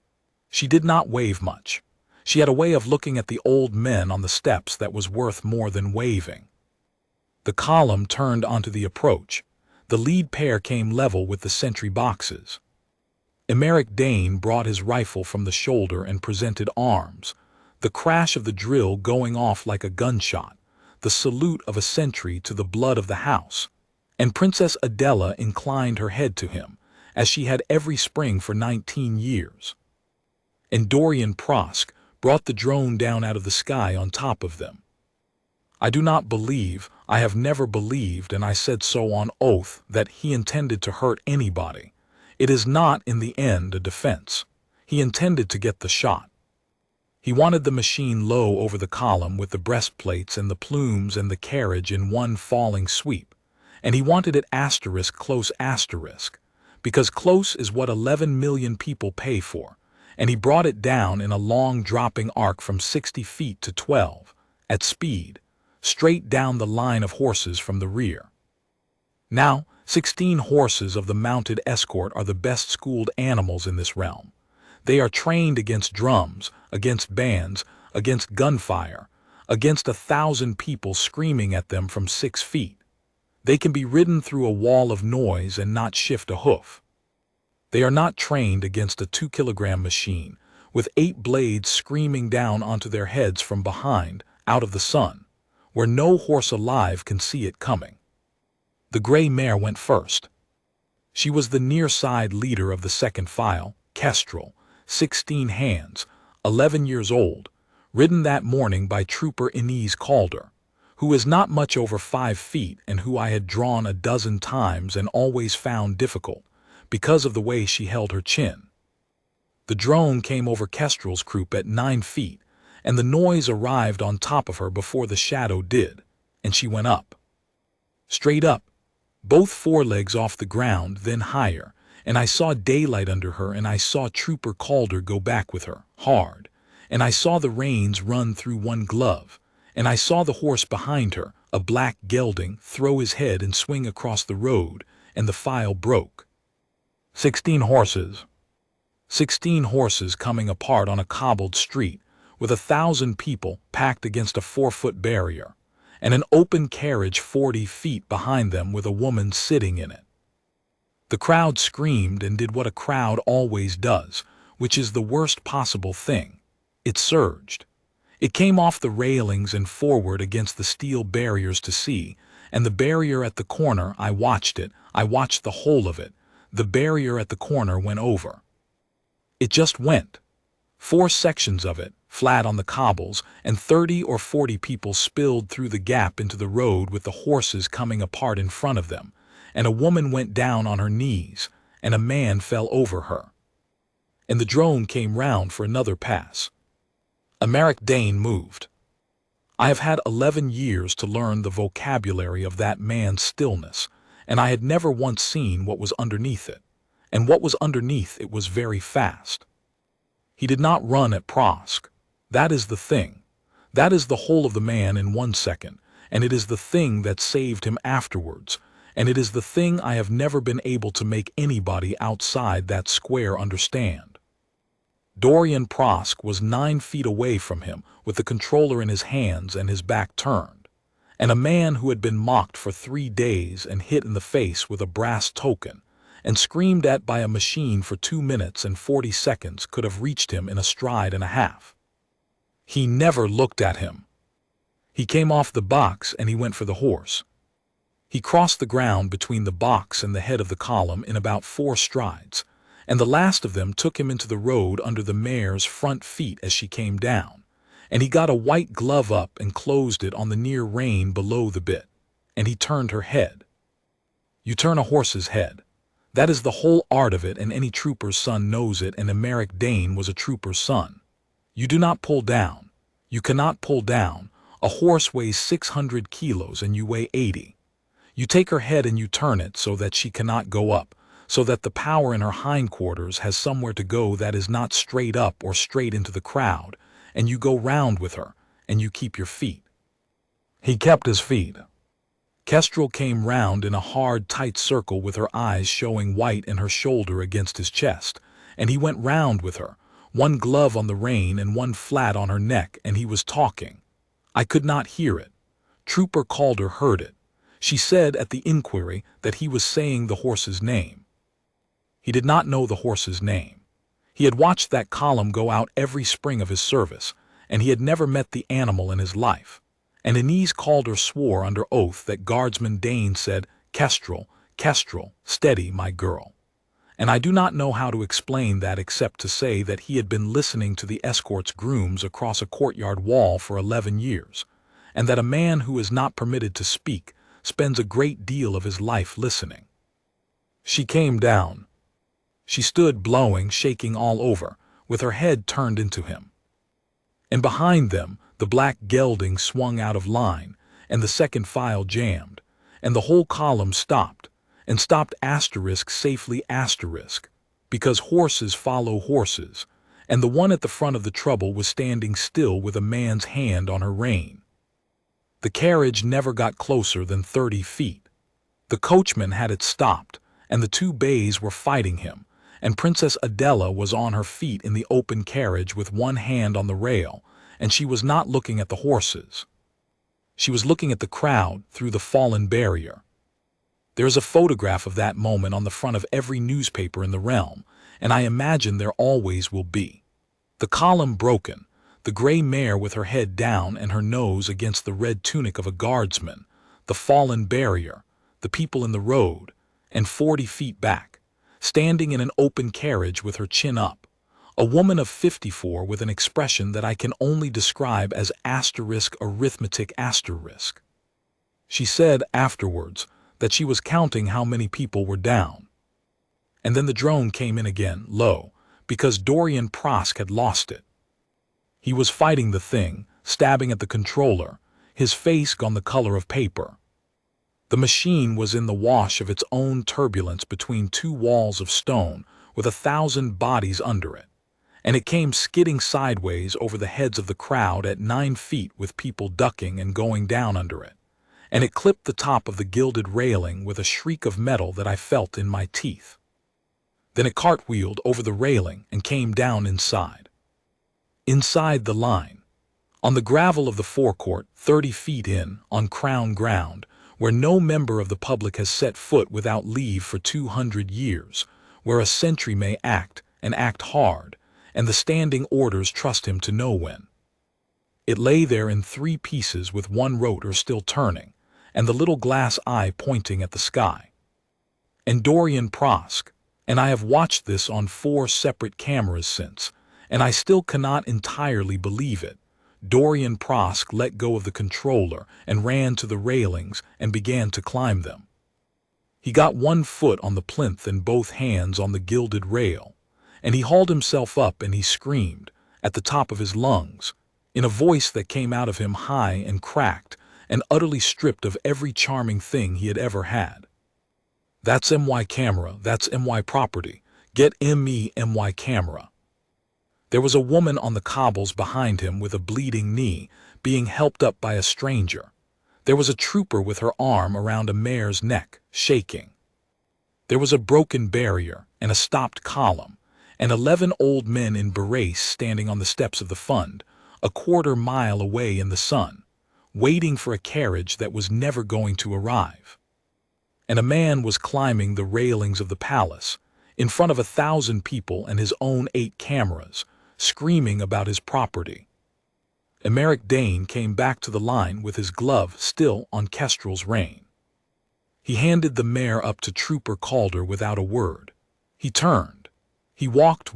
She did not wave much. She had a way of looking at the old men on the steps that was worth more than waving. The column turned onto the approach. The lead pair came level with the sentry boxes. Emeric Dane brought his rifle from the shoulder and presented arms, the crash of the drill going off like a gunshot, the salute of a sentry to the blood of the house, and Princess Adela inclined her head to him, as she had every spring for 19 years. And Dorian Prosk brought the drone down out of the sky on top of them. I do not believe, I have never believed, and I said so on oath, that he intended to hurt anybody. It is not, in the end, a defense. He intended to get the shot. He wanted the machine low over the column with the breastplates and the plumes and the carriage in one falling sweep, and he wanted it close because close is what 11 million people pay for, and he brought it down in a long dropping arc from 60 feet to 12, at speed, straight down the line of horses from the rear. Now, 16 horses of the mounted escort are the best schooled animals in this realm. They are trained against drums, against bands, against gunfire, against 1,000 people screaming at them from 6 feet. They can be ridden through a wall of noise and not shift a hoof. They are not trained against a 2-kilogram machine, with 8 blades screaming down onto their heads from behind, out of the sun, where no horse alive can see it coming. The gray mare went first. She was the near-side leader of the second file, Kestrel, 16 hands, 11 years old, ridden that morning by Trooper Inez Calder, who is not much over 5 feet and who I had drawn a dozen times and always found difficult, because of the way she held her chin. The drone came over Kestrel's croup at 9 feet, and the noise arrived on top of her before the shadow did, and she went up. Straight up, both forelegs off the ground, then higher, and I saw daylight under her, and I saw Trooper Calder go back with her, hard, and I saw the reins run through one glove, and I saw the horse behind her, a black gelding, throw his head and swing across the road, and the file broke. 16 horses. 16 horses coming apart on a cobbled street, with 1,000 people packed against a 4-foot barrier, and an open carriage 40 feet behind them with a woman sitting in it. The crowd screamed and did what a crowd always does, which is the worst possible thing. It surged. It came off the railings and forward against the steel barriers to see, and the barrier at the corner, I watched the whole of it. The barrier at the corner went over. It just went. 4 sections of it, flat on the cobbles, and 30 or 40 people spilled through the gap into the road with the horses coming apart in front of them, and a woman went down on her knees, and a man fell over her. And the drone came round for another pass. Emeric Dane moved. I have had 11 years to learn the vocabulary of that man's stillness, and I had never once seen what was underneath it, and what was underneath it was very fast. He did not run at Prosk. That is the thing. That is the whole of the man in 1 second, and it is the thing that saved him afterwards, and it is the thing I have never been able to make anybody outside that square understand. Dorian Prosk was 9 feet away from him with the controller in his hands and his back turned, and a man who had been mocked for 3 days and hit in the face with a brass token and screamed at by a machine for 2 minutes and 40 seconds could have reached him in a stride and a half. He never looked at him. He came off the box and he went for the horse. He crossed the ground between the box and the head of the column in about 4 strides, and the last of them took him into the road under the mare's front feet as she came down, and he got a white glove up and closed it on the near rein below the bit, and he turned her head. You turn a horse's head. That is the whole art of it, and any trooper's son knows it, and Emeric Dane was a trooper's son. You do not pull down. You cannot pull down. A horse weighs 600 kilos and you weigh 80. You take her head and you turn it so that she cannot go up, so that the power in her hindquarters has somewhere to go that is not straight up or straight into the crowd, and you go round with her, and you keep your feet. He kept his feet. Kestrel came round in a hard, tight circle with her eyes showing white and her shoulder against his chest, and he went round with her, 1 glove on the rein and 1 flat on her neck, and he was talking. I could not hear it. Trooper Calder heard it. She said at the inquiry that he was saying the horse's name. He did not know the horse's name. He had watched that column go out every spring of his service, and he had never met the animal in his life. And Inez called or swore under oath that Guardsman Dane said, "Kestrel, Kestrel, steady, my girl." And I do not know how to explain that except to say that he had been listening to the escort's grooms across a courtyard wall for 11 years, and that a man who is not permitted to speak spends a great deal of his life listening. She came down. She stood blowing, shaking all over, with her head turned into him. And behind them, the black gelding swung out of line, and the second file jammed, and the whole column stopped, and stopped safely because horses follow horses, and the one at the front of the trouble was standing still with a man's hand on her rein. The carriage never got closer than 30 feet. The coachman had it stopped, and the two bays were fighting him, and Princess Adela was on her feet in the open carriage with one hand on the rail, and she was not looking at the horses. She was looking at the crowd through the fallen barrier. There is a photograph of that moment on the front of every newspaper in the realm, and I imagine there always will be. The column broken, the gray mare with her head down and her nose against the red tunic of a guardsman, the fallen barrier, the people in the road, and 40 feet back, standing in an open carriage with her chin up, a woman of 54 with an expression that I can only describe as arithmetic asterisk. She said afterwards that she was counting how many people were down. And then the drone came in again, low, because Dorian Prosk had lost it. He was fighting the thing, stabbing at the controller, his face gone the color of paper. The machine was in the wash of its own turbulence between two walls of stone with 1,000 bodies under it, and it came skidding sideways over the heads of the crowd at 9 feet with people ducking and going down under it, and it clipped the top of the gilded railing with a shriek of metal that I felt in my teeth. Then it cartwheeled over the railing and came down inside. Inside the line, on the gravel of the forecourt, 30 feet in, on crown ground, where no member of the public has set foot without leave for 200 years, where a sentry may act, and act hard, and the standing orders trust him to know when. It lay there in 3 pieces with one rotor still turning, and the little glass eye pointing at the sky. And Dorian Prosk, and I have watched this on 4 separate cameras since, and I still cannot entirely believe it, Dorian Prosk let go of the controller and ran to the railings and began to climb them. He got 1 foot on the plinth and both hands on the gilded rail, and he hauled himself up and he screamed, at the top of his lungs, in a voice that came out of him high and cracked and utterly stripped of every charming thing he had ever had. "That's MY camera, that's MY property, get MY camera." There was a woman on the cobbles behind him with a bleeding knee, being helped up by a stranger. There was a trooper with her arm around a mare's neck, shaking. There was a broken barrier and a stopped column, and 11 old men in berets standing on the steps of the fund, a quarter mile away in the sun, waiting for a carriage that was never going to arrive. And a man was climbing the railings of the palace, in front of 1,000 people and his own 8 cameras, screaming about his property. Emeric Dane came back to the line with his glove still on Kestrel's rein. He handed the mare up to Trooper Calder without a word. He turned. He walked.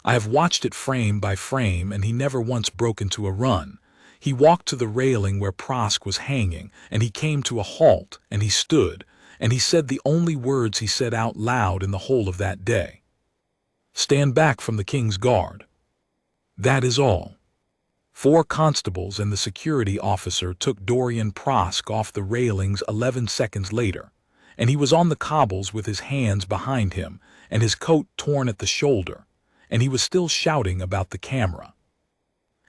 I have watched it frame by frame, and he never once broke into a run. He walked to the railing where Prosk was hanging, and he came to a halt, and he stood, and he said the only words he said out loud in the whole of that day. "Stand back from the King's Guard." That is all. 4 constables and the security officer took Dorian Prosk off the railings 11 seconds later, and he was on the cobbles with his hands behind him and his coat torn at the shoulder, and he was still shouting about the camera.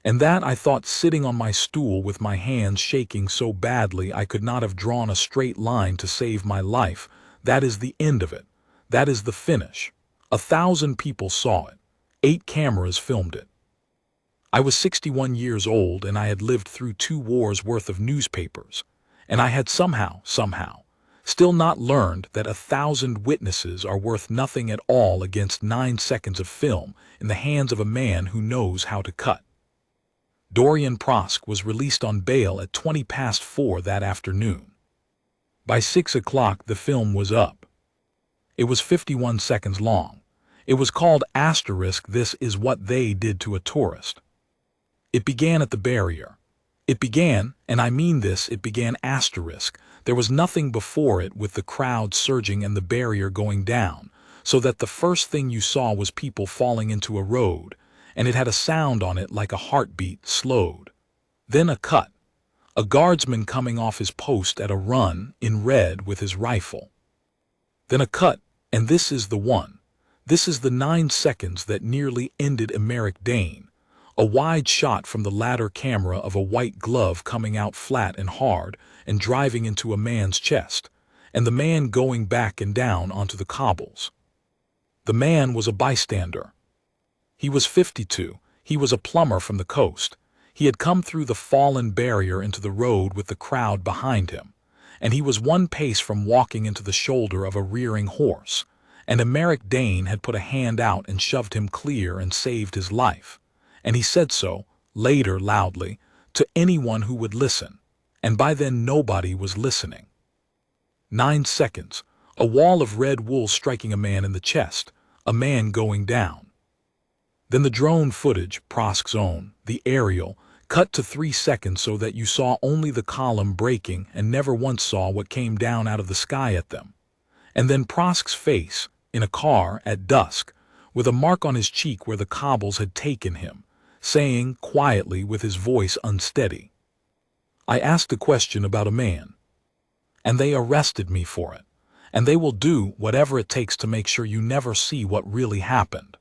And that I thought sitting on my stool with my hands shaking so badly I could not have drawn a straight line to save my life. That is the end of it. That is the finish. 1,000 people saw it. 8 cameras filmed it. I was 61 years old, and I had lived through 2 wars worth of newspapers, and I had somehow, Still not learned that 1,000 witnesses are worth nothing at all against 9 seconds of film in the hands of a man who knows how to cut. Dorian Prosk was released on bail at 4:20 that afternoon. By 6 o'clock the film was up. It was 51 seconds long. It was called This Is What They Did to a Tourist. It began at the barrier. It began, and I mean this, it began asterisk. There was nothing before it with the crowd surging and the barrier going down, so that the first thing you saw was people falling into a road, and it had a sound on it like a heartbeat slowed. Then a cut. A guardsman coming off his post at a run in red with his rifle. Then a cut, and this is the one. This is the 9 seconds that nearly ended Emeric Dane. A wide shot from the ladder camera of a white glove coming out flat and hard and driving into a man's chest, and the man going back and down onto the cobbles. The man was a bystander. He was 52. He was a plumber from the coast. He had come through the fallen barrier into the road with the crowd behind him, and he was 1 pace from walking into the shoulder of a rearing horse, and Emeric Dane had put a hand out and shoved him clear and saved his life. And he said so, later loudly, to anyone who would listen, and by then nobody was listening. 9 seconds, a wall of red wool striking a man in the chest, a man going down. Then the drone footage, Prosk's own, the aerial, cut to 3 seconds so that you saw only the column breaking and never once saw what came down out of the sky at them. And then Prosk's face, in a car at dusk, with a mark on his cheek where the cobbles had taken him, saying quietly with his voice unsteady, "I asked a question about a man, and they arrested me for it, and they will do whatever it takes to make sure you never see what really happened."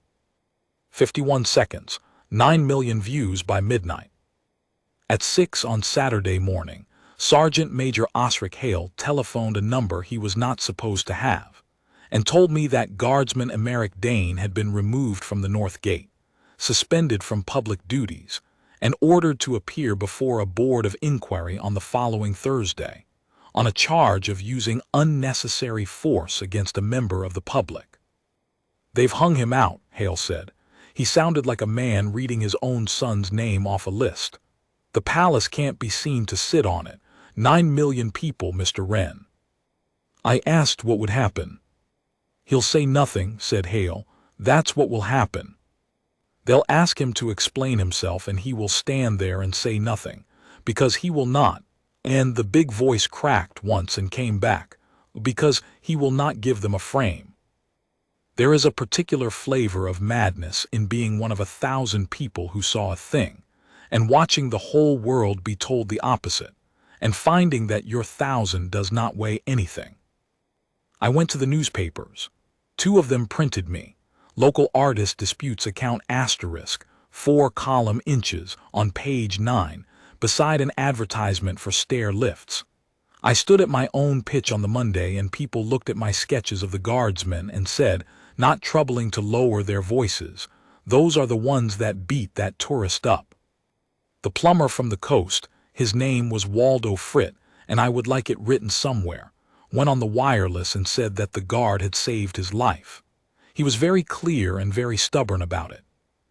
51 seconds, 9 million views by midnight. At 6 on Saturday morning, Sergeant Major Osric Hale telephoned a number he was not supposed to have, and told me that Guardsman Emeric Dane had been removed from the North Gate, suspended from public duties, and ordered to appear before a board of inquiry on the following Thursday, on a charge of using unnecessary force against a member of the public. "They've hung him out," Hale said. He sounded like a man reading his own son's name off a list. "The palace can't be seen to sit on it. 9 million people, Mr. Wren." I asked what would happen. "He'll say nothing," said Hale. "That's what will happen. They'll ask him to explain himself and he will stand there and say nothing, because he will not," and the big voice cracked once and came back, "because he will not give them a frame. There is a particular flavor of madness in being one of 1,000 people who saw a thing, and watching the whole world be told the opposite, and finding that your 1,000 does not weigh anything." I went to the newspapers. 2 of them printed me. Local artist disputes account asterisk, 4 column inches on page 9, beside an advertisement for stair lifts. I stood at my own pitch on the Monday and people looked at my sketches of the guardsmen and said, not troubling to lower their voices, "Those are the ones that beat that tourist up." The plumber from the coast, his name was Waldo Fritt, and I would like it written somewhere, went on the wireless and said that the guard had saved his life. He was very clear and very stubborn about it.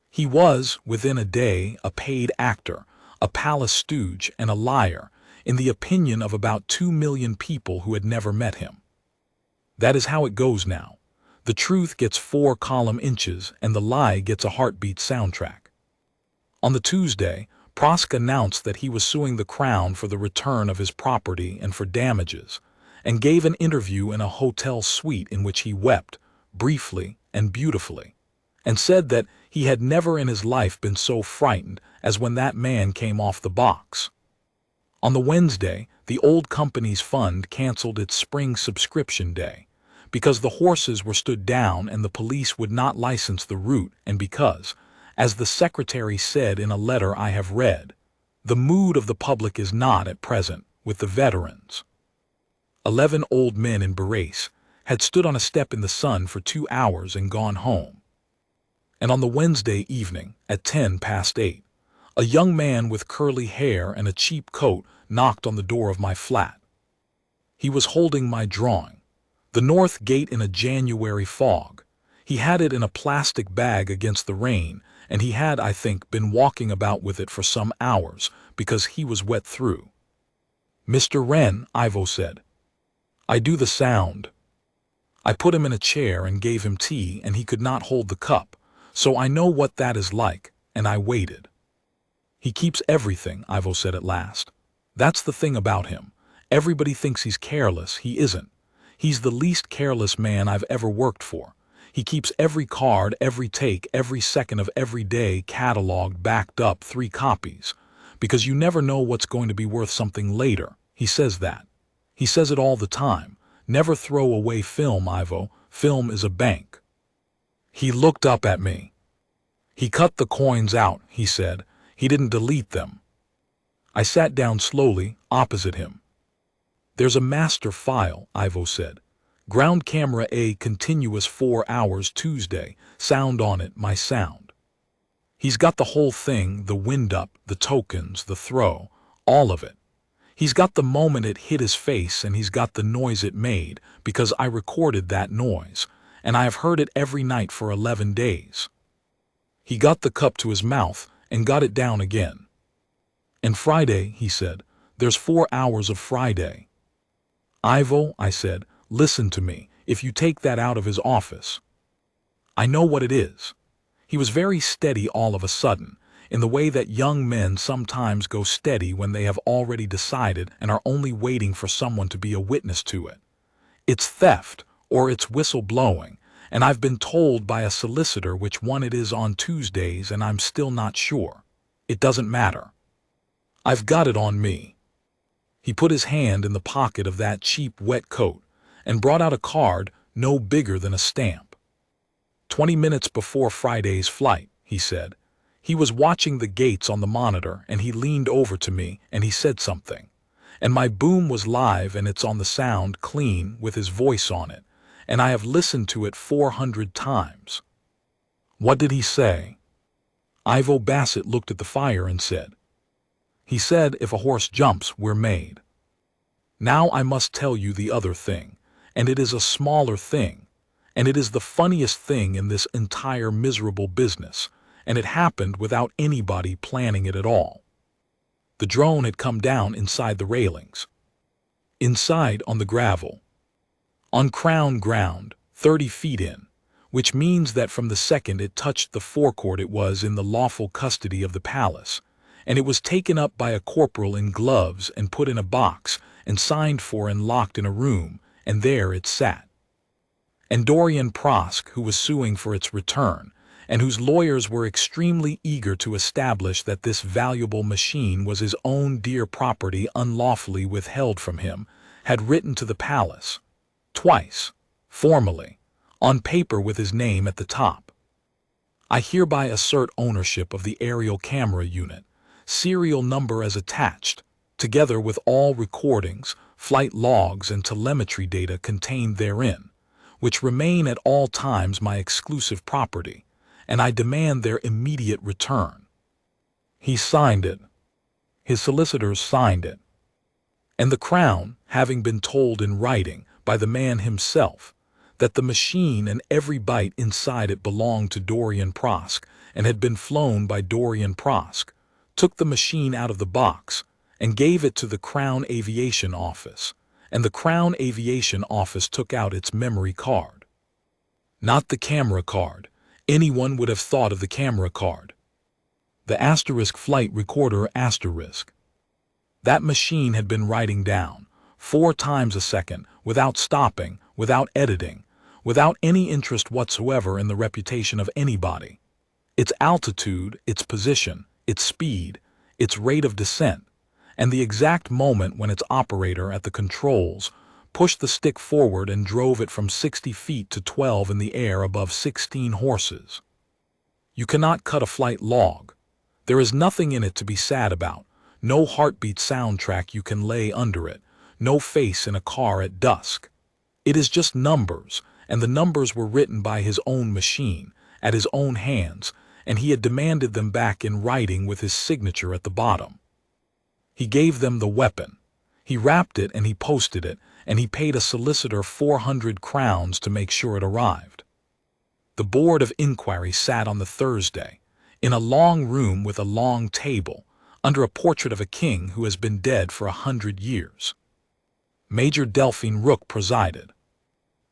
He was, within a day, a paid actor, a palace stooge, and a liar, in the opinion of about 2 million people who had never met him. That is how it goes now. The truth gets 4 column inches and the lie gets a heartbeat soundtrack. On the Tuesday, Prosk announced that he was suing the Crown for the return of his property and for damages, and gave an interview in a hotel suite in which he wept, briefly and beautifully, and said that he had never in his life been so frightened as when that man came off the box. On the Wednesday, the old company's fund canceled its spring subscription day, because the horses were stood down and the police would not license the route, and because, as the secretary said in a letter I have read, the mood of the public is not, at present, with the veterans. 11 old men in berets had stood on a step in the sun for 2 hours and gone home. And on the Wednesday evening, at 8:10, a young man with curly hair and a cheap coat knocked on the door of my flat. He was holding my drawing. The North Gate in a January fog. He had it in a plastic bag against the rain, and he had, I think, been walking about with it for some hours, because he was wet through. "Mr. Wren," Ivo said. "I do the sound." I put him in a chair and gave him tea, and he could not hold the cup, so I know what that is like, and I waited. "He keeps everything," Ivo said at last. "That's the thing about him. Everybody thinks he's careless. He isn't. He's the least careless man I've ever worked for. He keeps every card, every take, every second of every day catalogued, backed up, 3 copies. Because you never know what's going to be worth something later. He says that. He says it all the time. Never throw away film, Ivo. Film is a bank." He looked up at me. "He cut the coins out," he said. "He didn't delete them." I sat down slowly, opposite him. "There's a master file," Ivo said. "Ground camera A, continuous 4 hours Tuesday. Sound on it, my sound. He's got the whole thing, the wind-up, the tokens, the throw, all of it. He's got the moment it hit his face, and he's got the noise it made, because I recorded that noise, and I have heard it every night for 11 days. He got the cup to his mouth and got it down again. And Friday," he said, "there's 4 hours of Friday." "Ivo," I said, "listen to me, if you take that out of his office." I know what it is. He was very steady all of a sudden, in the way that young men sometimes go steady when they have already decided and are only waiting for someone to be a witness to it. It's theft, or it's whistle-blowing, and I've been told by a solicitor which one it is on Tuesdays, and I'm still not sure. It doesn't matter. I've got it on me. He put his hand in the pocket of that cheap wet coat and brought out a card no bigger than a stamp. 20 minutes before Friday's flight, he said. He was watching the gates on the monitor, and he leaned over to me and he said something. And my boom was live, and it's on the sound clean with his voice on it, and I have listened to it 400 times. What did he say? Ivo Bassett looked at the fire and said, "He said, if a horse jumps, we're made." Now I must tell you the other thing, and it is a smaller thing, and it is the funniest thing in this entire miserable business, and it happened without anybody planning it at all. The drone had come down inside the railings. Inside on the gravel. On crown ground, 30 feet in, which means that from the second it touched the forecourt it was in the lawful custody of the palace, and it was taken up by a corporal in gloves and put in a box and signed for and locked in a room, and there it sat. And Dorian Prosk, who was suing for its return, and whose lawyers were extremely eager to establish that this valuable machine was his own dear property unlawfully withheld from him, had written to the palace, twice, formally, on paper with his name at the top. I hereby assert ownership of the aerial camera unit, serial number as attached, together with all recordings, flight logs, and telemetry data contained therein, which remain at all times my exclusive property, and I demand their immediate return. He signed it. His solicitors signed it. And the Crown, having been told in writing by the man himself that the machine and every byte inside it belonged to Dorian Prosk and had been flown by Dorian Prosk, took the machine out of the box and gave it to the Crown Aviation Office, and the Crown Aviation Office took out its memory card. Not the camera card. Anyone would have thought of the camera card. The asterisk flight recorder asterisk. That machine had been writing down, 4 times a second, without stopping, without editing, without any interest whatsoever in the reputation of anybody. Its altitude, its position, its speed, its rate of descent, and the exact moment when its operator at the controls pushed the stick forward and drove it from 60 feet to 12 in the air above 16 horses. You cannot cut a flight log. There is nothing in it to be sad about, no heartbeat soundtrack you can lay under it, no face in a car at dusk. It is just numbers, and the numbers were written by his own machine, at his own hands, and he had demanded them back in writing with his signature at the bottom. He gave them the weapon. He wrapped it and he posted it, and he paid a solicitor 400 crowns to make sure it arrived. The board of inquiry sat on the Thursday, in a long room with a long table, under a portrait of a king who has been dead for 100 years. Major Delphine Rook presided.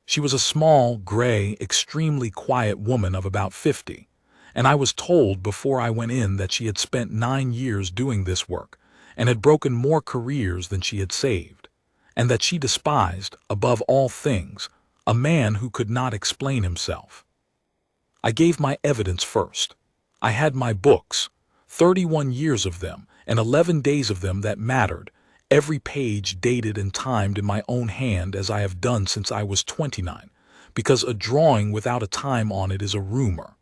She was a small, gray, extremely quiet woman of about 50, and I was told before I went in that she had spent 9 years doing this work and had broken more careers than she had saved, and that she despised, above all things, a man who could not explain himself. I gave my evidence first. I had my books, 31 years of them, and 11 days of them that mattered, every page dated and timed in my own hand as I have done since I was 29, because a drawing without a time on it is a rumor.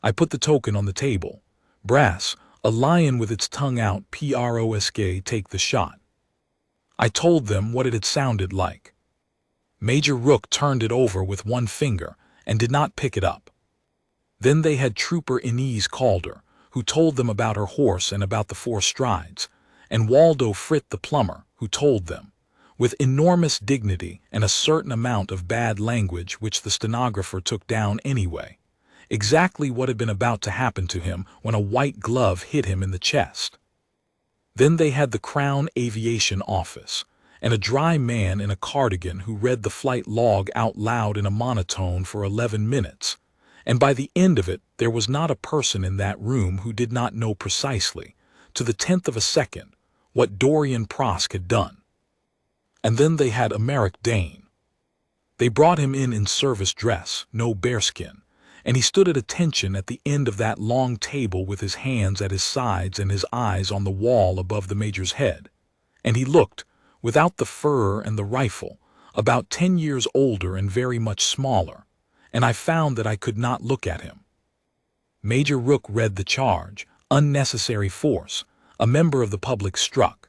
I put the token on the table. Brass, a lion with its tongue out, Prosk, take the shot. I told them what it had sounded like. Major Rook turned it over with one finger and did not pick it up. Then they had Trooper Inez Calder, who told them about her horse and about the 4 strides, and Waldo Fritt the plumber, who told them, with enormous dignity and a certain amount of bad language which the stenographer took down anyway, exactly what had been about to happen to him when a white glove hit him in the chest. Then they had the Crown Aviation Office, and a dry man in a cardigan who read the flight log out loud in a monotone for 11 minutes, and by the end of it there was not a person in that room who did not know precisely, to the 10th of a second, what Dorian Prosk had done. And then they had Emeric Dane. They brought him in service dress, no bearskin, and he stood at attention at the end of that long table with his hands at his sides and his eyes on the wall above the major's head, and he looked, without the fur and the rifle, about 10 years older and very much smaller, and I found that I could not look at him. Major Rook read the charge, unnecessary force, a member of the public struck.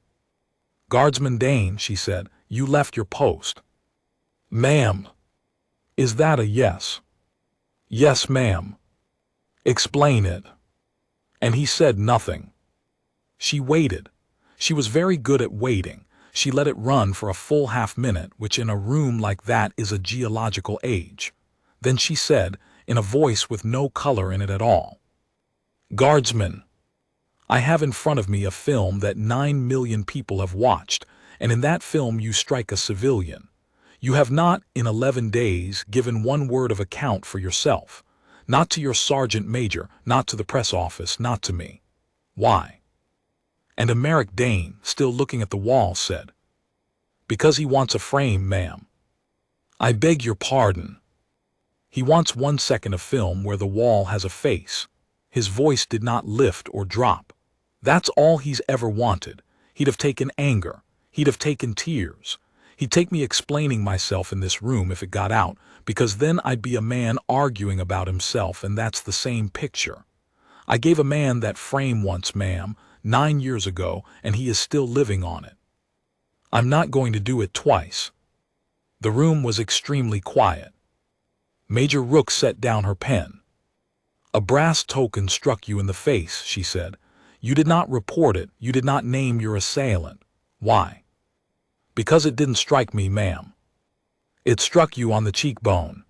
Guardsman Dane, she said, you left your post. Ma'am. Is that a yes? Yes, ma'am. Explain it. And he said nothing. She waited. She was very good at waiting. She let it run for a full half-minute, which in a room like that is a geological age. Then she said, in a voice with no color in it at all, Guardsman, I have in front of me a film that 9 million people have watched, and in that film you strike a civilian. You have not, in 11 days, given one word of account for yourself, not to your sergeant major, not to the press office, not to me. Why? And Emeric Dane, still looking at the wall, said, because he wants a frame, ma'am. I beg your pardon. He wants 1 second of film where the wall has a face. His voice did not lift or drop. That's all he's ever wanted. He'd have taken anger. He'd have taken tears. He'd take me explaining myself in this room if it got out, because then I'd be a man arguing about himself, and that's the same picture. I gave a man that frame once, ma'am, 9 years ago, and he is still living on it. I'm not going to do it twice. The room was extremely quiet. Major Rook set down her pen. A brass token struck you in the face, she said. You did not report it. You did not name your assailant. Why? Because it didn't strike me, ma'am. It struck you on the cheekbone.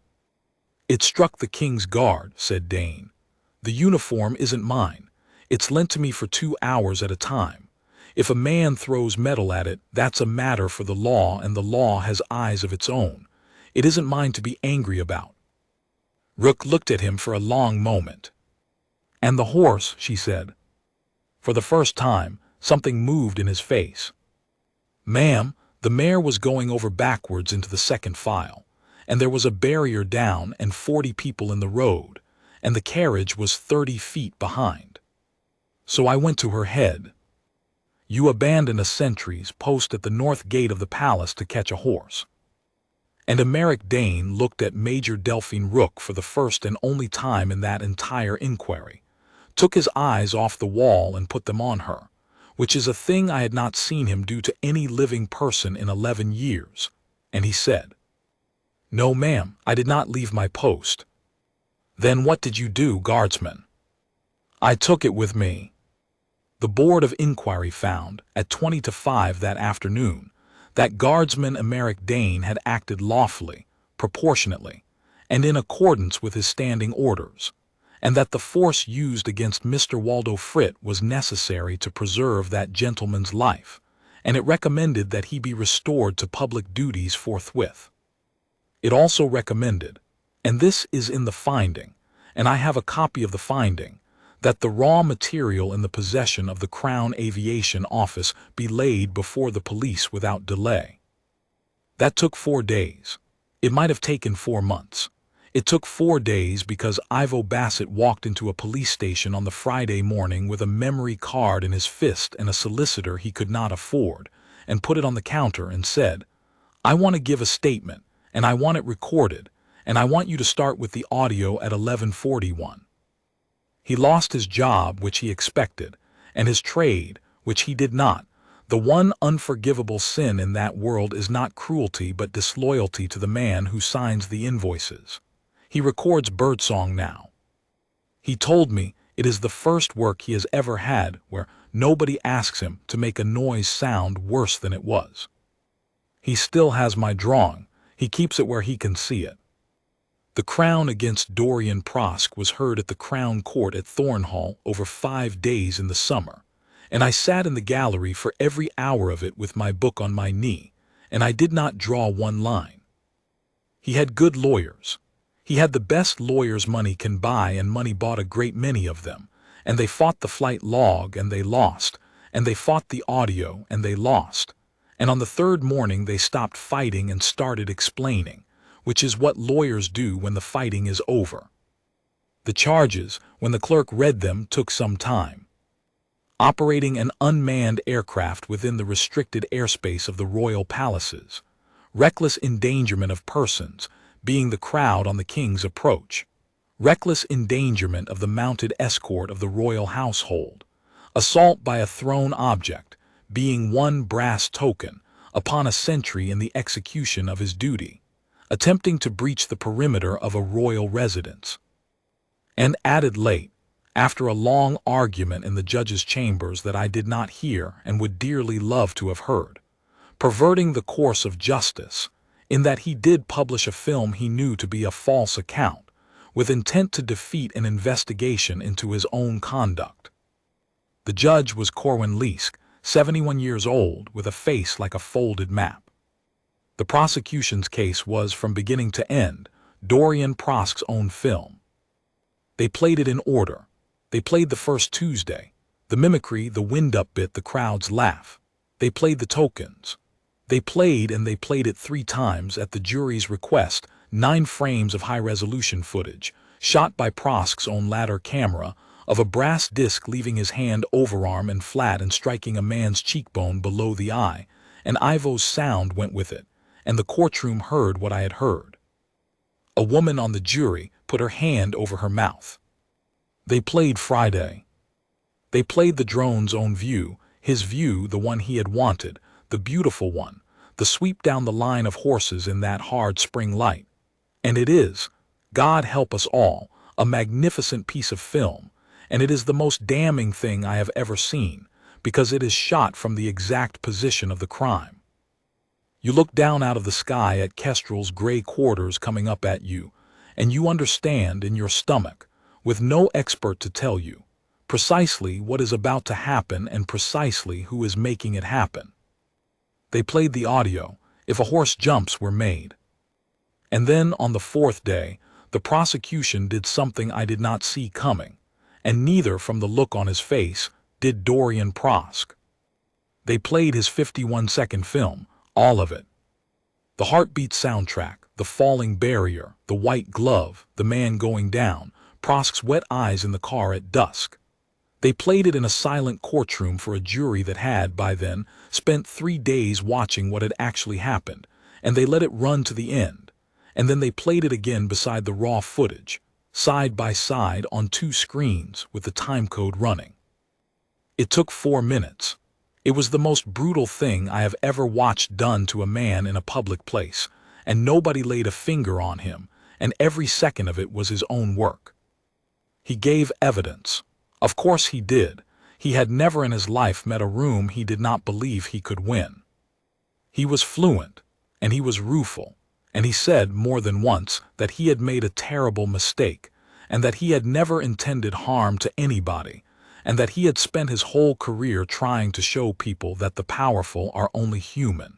It struck the King's Guard, said Dane. The uniform isn't mine. It's lent to me for 2 hours at a time. If a man throws metal at it, that's a matter for the law, and the law has eyes of its own. It isn't mine to be angry about. Rook looked at him for a long moment. And the horse, she said. For the first time, something moved in his face. Ma'am, the mare was going over backwards into the second file, and there was a barrier down and 40 people in the road, and the carriage was 30 feet behind. So I went to her head. You abandoned a sentry's post at the north gate of the palace to catch a horse. And Emeric Dane looked at Major Delphine Rook for the first and only time in that entire inquiry, took his eyes off the wall and put them on her, which is a thing I had not seen him do to any living person in 11 years, and he said, No, ma'am, I did not leave my post. Then what did you do, Guardsman? I took it with me. The Board of Inquiry found, at 20 to 5 that afternoon, that Guardsman Emeric Dane had acted lawfully, proportionately, and in accordance with his standing orders, and that the force used against Mr. Waldo Fritt was necessary to preserve that gentleman's life, and it recommended that he be restored to public duties forthwith. It also recommended, and this is in the finding, and I have a copy of the finding, that the raw material in the possession of the Crown Aviation Office be laid before the police without delay. That took 4 days. It might have taken 4 months. It took 4 days because Ivo Bassett walked into a police station on the Friday morning with a memory card in his fist and a solicitor he could not afford, and put it on the counter and said, "I want to give a statement, and I want it recorded, and I want you to start with the audio at 11:41. He lost his job, which he expected, and his trade, which he did not. The one unforgivable sin in that world is not cruelty but disloyalty to the man who signs the invoices. He records birdsong now. He told me it is the first work he has ever had where nobody asks him to make a noise sound worse than it was. He still has my drawing. He keeps it where he can see it. The Crown against Dorian Prosk was heard at the Crown Court at Thornhall over 5 days in the summer, and I sat in the gallery for every hour of it with my book on my knee, and I did not draw one line. He had good lawyers. He had the best lawyers money can buy, and money bought a great many of them, and they fought the flight log and they lost, and they fought the audio and they lost, and on the 3rd morning they stopped fighting and started explaining, which is what lawyers do when the fighting is over. The charges, when the clerk read them, took some time. Operating an unmanned aircraft within the restricted airspace of the royal palaces, reckless endangerment of persons, being the crowd on the king's approach, reckless endangerment of the mounted escort of the royal household, assault by a thrown object, being one brass token, upon a sentry in the execution of his duty, attempting to breach the perimeter of a royal residence. And added late, after a long argument in the judge's chambers that I did not hear and would dearly love to have heard, perverting the course of justice, in that he did publish a film he knew to be a false account, with intent to defeat an investigation into his own conduct. The judge was Corwin Leask, 71 years old, with a face like a folded map. The prosecution's case was, from beginning to end, Dorian Prosk's own film. They played it in order. They played the first Tuesday, the mimicry, the wind-up bit, the crowd's laugh. They played the tokens. They played, and they played it 3 times at the jury's request, 9 frames of high-resolution footage, shot by Prosk's own ladder camera, of a brass disc leaving his hand overarm and flat and striking a man's cheekbone below the eye, and Ivo's sound went with it, and the courtroom heard what I had heard. A woman on the jury put her hand over her mouth. They played Friday. They played the drone's own view, his view, the one he had wanted, the beautiful one, the sweep down the line of horses in that hard spring light. And it is, God help us all, a magnificent piece of film, and it is the most damning thing I have ever seen, because it is shot from the exact position of the crime. You look down out of the sky at Kestrel's gray quarters coming up at you, and you understand in your stomach, with no expert to tell you, precisely what is about to happen and precisely who is making it happen. They played the audio, if a horse jumps were made. And then on the 4th day, the prosecution did something I did not see coming, and neither, from the look on his face, did Dorian Prosk. They played his 51-second film, all of it. The heartbeat soundtrack, the falling barrier, the white glove, the man going down, Prosk's wet eyes in the car at dusk. They played it in a silent courtroom for a jury that had, by then, spent 3 days watching what had actually happened, and they let it run to the end, and then they played it again beside the raw footage, side by side on 2 screens with the timecode running. It took 4 minutes. It was the most brutal thing I have ever watched done to a man in a public place, and nobody laid a finger on him, and every second of it was his own work. He gave evidence. Of course he did. He had never in his life met a room he did not believe he could win. He was fluent, and he was rueful, and he said more than once that he had made a terrible mistake, and that he had never intended harm to anybody, and that he had spent his whole career trying to show people that the powerful are only human.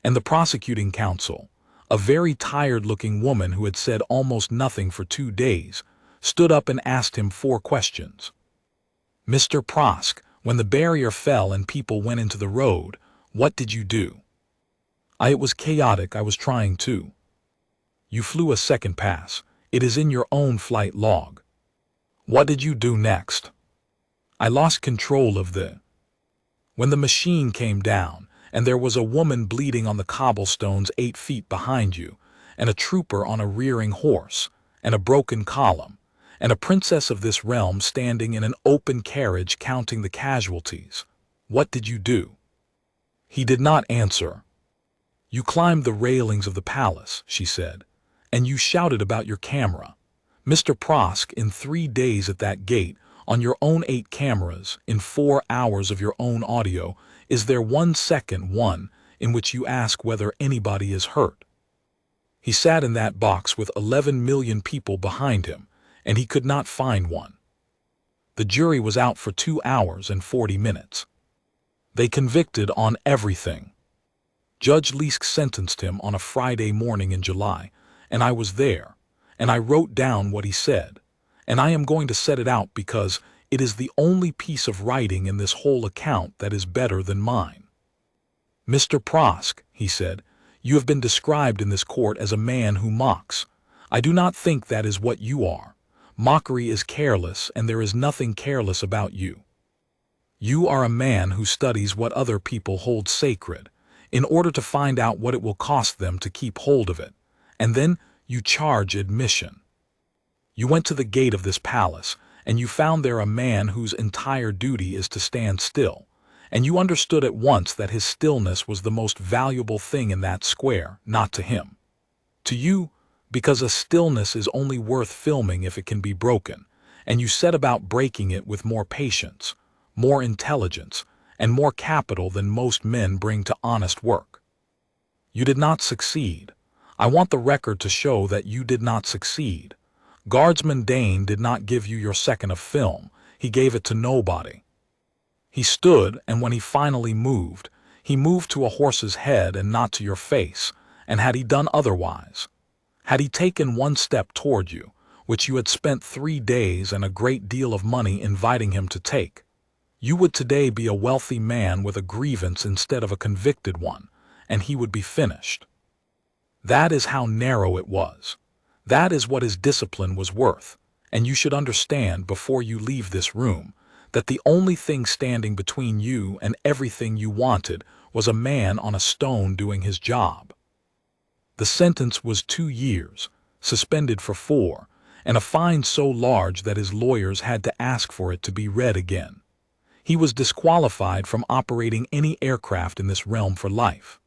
And the prosecuting counsel, a very tired-looking woman who had said almost nothing for 2 days, stood up and asked him 4 questions. "Mr. Prosk, when the barrier fell and people went into the road, what did you do?" "It was chaotic. I was trying to." "You flew a second pass. It is in your own flight log." "What did you do next?" "I lost control of the—" "When the machine came down, and there was a woman bleeding on the cobblestones 8 feet behind you, and a trooper on a rearing horse, and a broken column, and a princess of this realm standing in an open carriage counting the casualties, what did you do?" He did not answer. "You climbed the railings of the palace," she said, "and you shouted about your camera. Mr. Prosk, in 3 days at that gate, on your own 8 cameras, in 4 hours of your own audio, is there 1 second one in which you ask whether anybody is hurt?" He sat in that box with 11 million people behind him, and he could not find one. The jury was out for 2 hours and 40 minutes. They convicted on everything. Judge Leask sentenced him on a Friday morning in July, and I was there, and I wrote down what he said, and I am going to set it out because it is the only piece of writing in this whole account that is better than mine. "Mr. Prosk," he said, "you have been described in this court as a man who mocks. I do not think that is what you are. Mockery is careless, and there is nothing careless about you. You are a man who studies what other people hold sacred, in order to find out what it will cost them to keep hold of it, and then you charge admission. You went to the gate of this palace, and you found there a man whose entire duty is to stand still, and you understood at once that his stillness was the most valuable thing in that square, not to him. To you, because a stillness is only worth filming if it can be broken, and you set about breaking it with more patience, more intelligence, and more capital than most men bring to honest work. You did not succeed. I want the record to show that you did not succeed. Guardsman Dane did not give you your second of film. He gave it to nobody. He stood, and when he finally moved, he moved to a horse's head and not to your face, and had he done otherwise, had he taken 1 step toward you, which you had spent 3 days and a great deal of money inviting him to take, you would today be a wealthy man with a grievance instead of a convicted one, and he would be finished. That is how narrow it was. That is what his discipline was worth, and you should understand before you leave this room that the only thing standing between you and everything you wanted was a man on a stone doing his job. The sentence was 2 years, suspended for 4, and a fine so large that his lawyers had to ask for it to be read again. He was disqualified from operating any aircraft in this realm for life.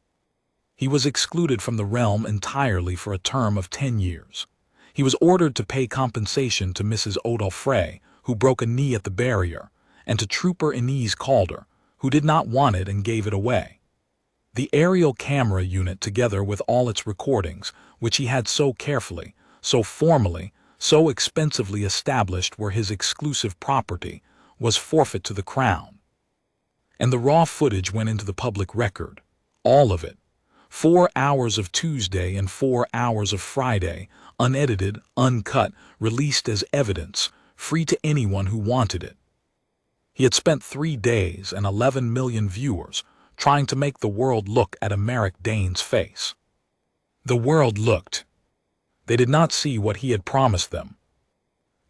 He was excluded from the realm entirely for a term of 10 years. He was ordered to pay compensation to Mrs. Odalfray, who broke a knee at the barrier, and to Trooper Inez Calder, who did not want it and gave it away. The aerial camera unit, together with all its recordings, which he had so carefully, so formally, so expensively established were his exclusive property, was forfeit to the Crown. And the raw footage went into the public record, all of it. 4 hours of Tuesday and 4 hours of Friday, unedited, uncut, released as evidence, free to anyone who wanted it. He had spent 3 days and 11 million viewers trying to make the world look at Emeric Dane's face. The world looked. They did not see what he had promised them.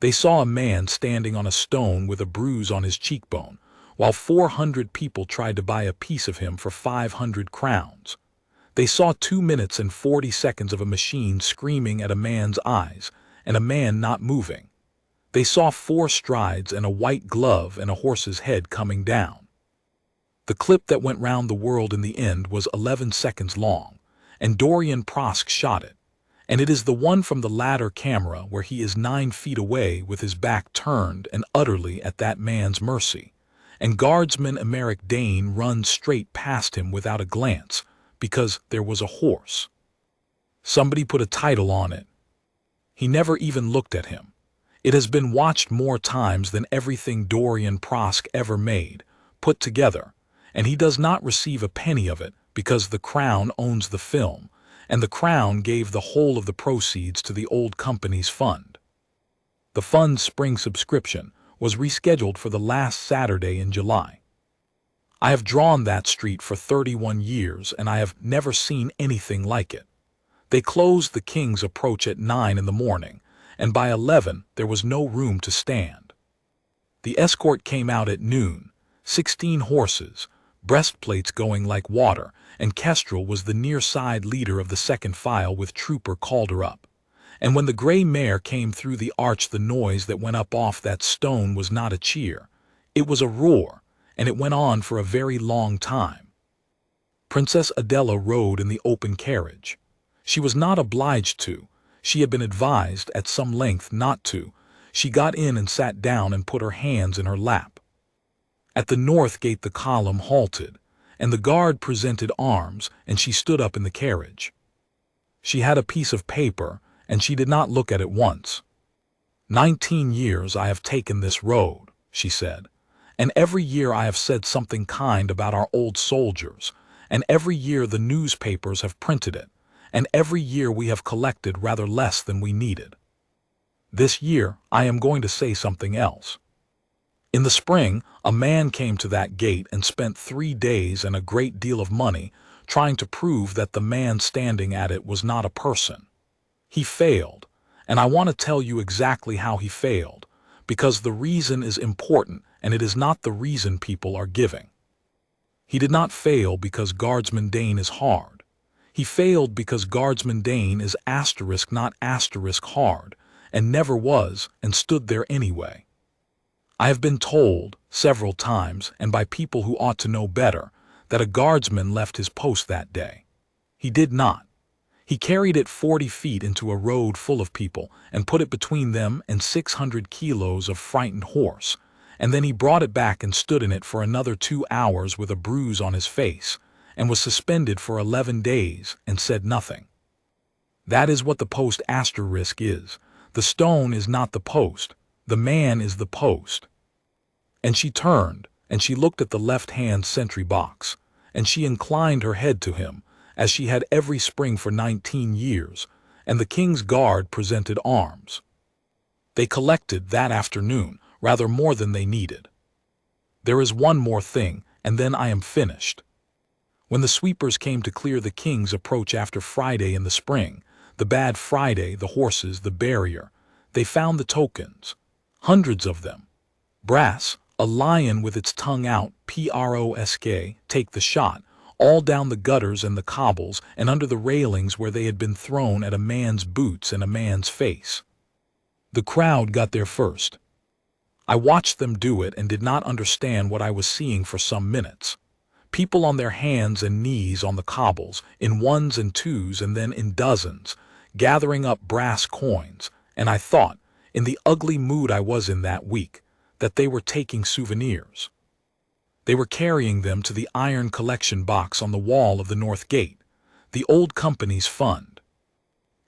They saw a man standing on a stone with a bruise on his cheekbone, while 400 people tried to buy a piece of him for 500 crowns. They saw 2 minutes and 40 seconds of a machine screaming at a man's eyes, and a man not moving. They saw 4 strides and a white glove and a horse's head coming down. The clip that went round the world in the end was 11 seconds long, and Dorian Prosk shot it, and it is the one from the latter camera where he is 9 feet away with his back turned and utterly at that man's mercy, and Guardsman Emeric Dane runs straight past him without a glance, because there was a horse. Somebody put a title on it. He never even looked at him. It has been watched more times than everything Dorian Prosk ever made, put together, and he does not receive a penny of it because the Crown owns the film, and the Crown gave the whole of the proceeds to the old company's fund. The fund's spring subscription was rescheduled for the last Saturday in July. I have drawn that street for 31 years, and I have never seen anything like it. They closed the King's Approach at 9 in the morning, and by 11 there was no room to stand. The escort came out at noon, 16 horses, breastplates going like water, and Kestrel was the near-side leader of the second file with Trooper Calder up. And when the grey mare came through the arch, the noise that went up off that stone was not a cheer. It was a roar, and it went on for a very long time. Princess Adela rode in the open carriage. She was not obliged to. She had been advised at some length not to. She got in and sat down and put her hands in her lap. At the north gate the column halted, and the guard presented arms, and she stood up in the carriage. She had a piece of paper, and she did not look at it once. 19 years I have taken this road, she said, and every year I have said something kind about our old soldiers, and every year the newspapers have printed it, and every year we have collected rather less than we needed. This year I am going to say something else. In the spring, a man came to that gate and spent 3 days and a great deal of money trying to prove that the man standing at it was not a person. He failed, and I want to tell you exactly how he failed, because the reason is important and it is not the reason people are giving. He did not fail because Guardsman Dane is hard. He failed because Guardsman Dane is asterisk not asterisk hard, and never was, and stood there anyway. I have been told, several times, and by people who ought to know better, that a guardsman left his post that day. He did not. He carried it 40 feet into a road full of people and put it between them and 600 kilos of frightened horse, and then he brought it back and stood in it for another 2 hours with a bruise on his face, and was suspended for 11 days and said nothing. That is what the post asterisk is. The stone is not the post. The man is the post. And she turned, and she looked at the left-hand sentry box, and she inclined her head to him, as she had every spring for 19 years, and the King's Guard presented arms. They collected that afternoon rather more than they needed. There is one more thing, and then I am finished. When the sweepers came to clear the King's Approach after Friday in the spring, the bad Friday, the horses, the barrier, they found the tokens, hundreds of them. Brass, a lion with its tongue out, Prosk, take the shot, all down the gutters and the cobbles and under the railings where they had been thrown at a man's boots and a man's face. The crowd got there first. I watched them do it and did not understand what I was seeing for some minutes. People on their hands and knees on the cobbles, in ones and twos and then in dozens, gathering up brass coins, and I thought, in the ugly mood I was in that week, that they were taking souvenirs. They were carrying them to the iron collection box on the wall of the north gate, the old company's fund.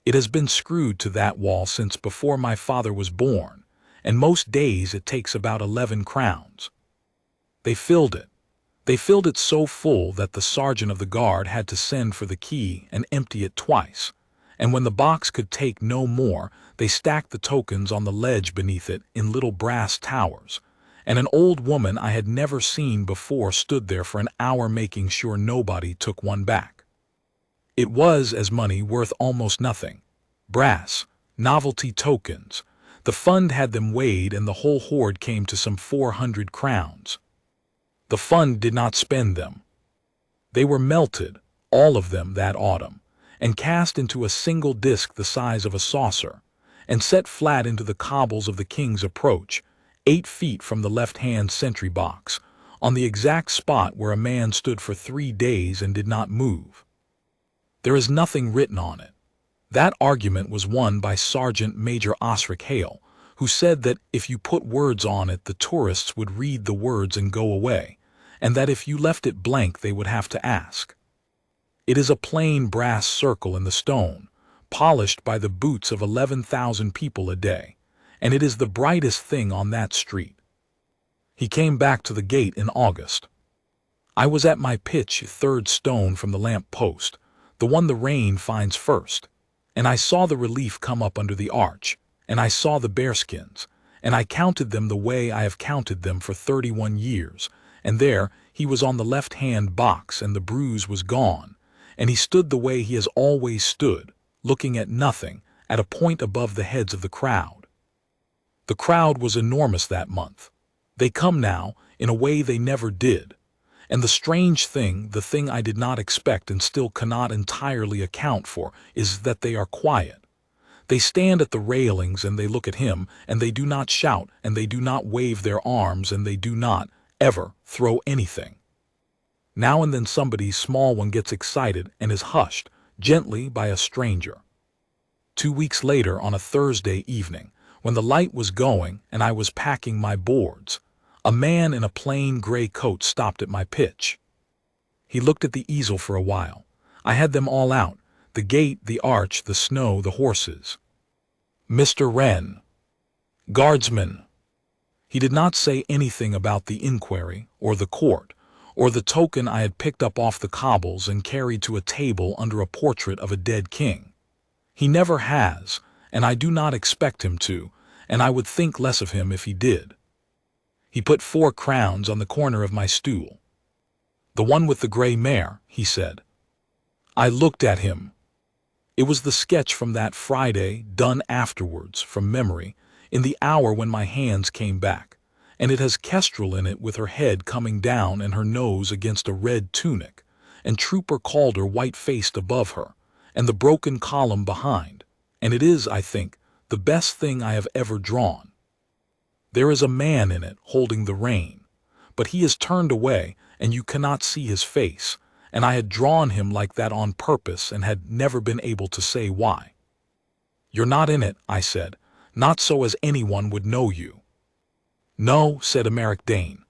It has been screwed to that wall since before my father was born, and most days it takes about 11 crowns. They filled it. They filled it so full that the sergeant of the guard had to send for the key and empty it twice, and when the box could take no more, they stacked the tokens on the ledge beneath it in little brass towers, and an old woman I had never seen before stood there for an hour making sure nobody took one back. It was, as money, worth almost nothing. Brass, novelty tokens. The fund had them weighed and the whole hoard came to some 400 crowns. The fund did not spend them. They were melted, all of them that autumn, and cast into a single disc the size of a saucer, and set flat into the cobbles of the King's Approach, 8 feet from the left-hand sentry box, on the exact spot where a man stood for 3 days and did not move. There is nothing written on it. That argument was won by Sergeant Major Osric Hale, who said that if you put words on it the tourists would read the words and go away, and that if you left it blank they would have to ask. It is a plain brass circle in the stone, polished by the boots of 11,000 people a day, and it is the brightest thing on that street. He came back to the gate in August. I was at my pitch, third stone from the lamp post, the one the rain finds first, and I saw the relief come up under the arch, and I saw the bearskins, and I counted them the way I have counted them for 31 years, and there he was on the left-hand box, and the bruise was gone, and he stood the way he has always stood, looking at nothing, at a point above the heads of the crowd. The crowd was enormous that month. They come now in a way they never did. And the strange thing, the thing I did not expect and still cannot entirely account for, is that they are quiet. They stand at the railings and they look at him, and they do not shout, and they do not wave their arms, and they do not, ever, throw anything. Now and then somebody small one gets excited and is hushed, gently by a stranger. 2 weeks later, on a Thursday evening, when the light was going and I was packing my boards, a man in a plain gray coat stopped at my pitch. He looked at the easel for a while. I had them all out, the gate, the arch, the snow, the horses. Mr. Wren. Guardsman. He did not say anything about the inquiry, or the court, or the token I had picked up off the cobbles and carried to a table under a portrait of a dead king. He never has, and I do not expect him to, and I would think less of him if he did. He put 4 crowns on the corner of my stool. "The one with the gray mare," he said. I looked at him. It was the sketch from that Friday, done afterwards, from memory, in the hour when my hands came back, and it has Kestrel in it with her head coming down and her nose against a red tunic, and Trooper Calder white-faced above her, and the broken column behind, and it is, I think, the best thing I have ever drawn. There is a man in it holding the rein, but he is turned away and you cannot see his face, and I had drawn him like that on purpose and had never been able to say why. "You're not in it," I said, "not so as anyone would know you." "No," said Emeric Dane.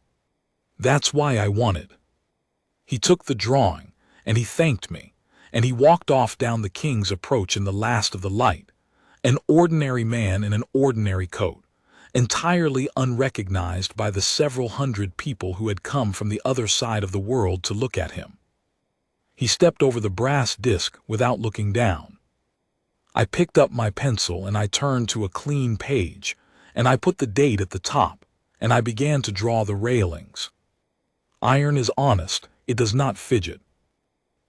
"That's why I wanted." He took the drawing, and he thanked me, and he walked off down the King's Approach in the last of the light, an ordinary man in an ordinary coat, entirely unrecognized by the several hundred people who had come from the other side of the world to look at him. He stepped over the brass disc without looking down. I picked up my pencil and I turned to a clean page, and I put the date at the top, and I began to draw the railings. Iron is honest, it does not fidget.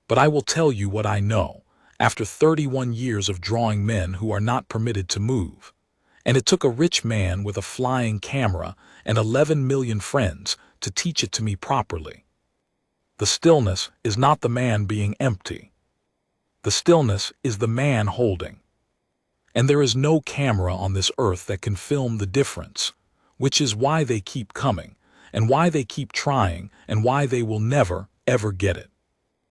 But I will tell you what I know, after 31 years of drawing men who are not permitted to move. And it took a rich man with a flying camera and 11 million friends to teach it to me properly. The stillness is not the man being empty. The stillness is the man holding. And there is no camera on this earth that can film the difference, which is why they keep coming, and why they keep trying, and why they will never, ever get it.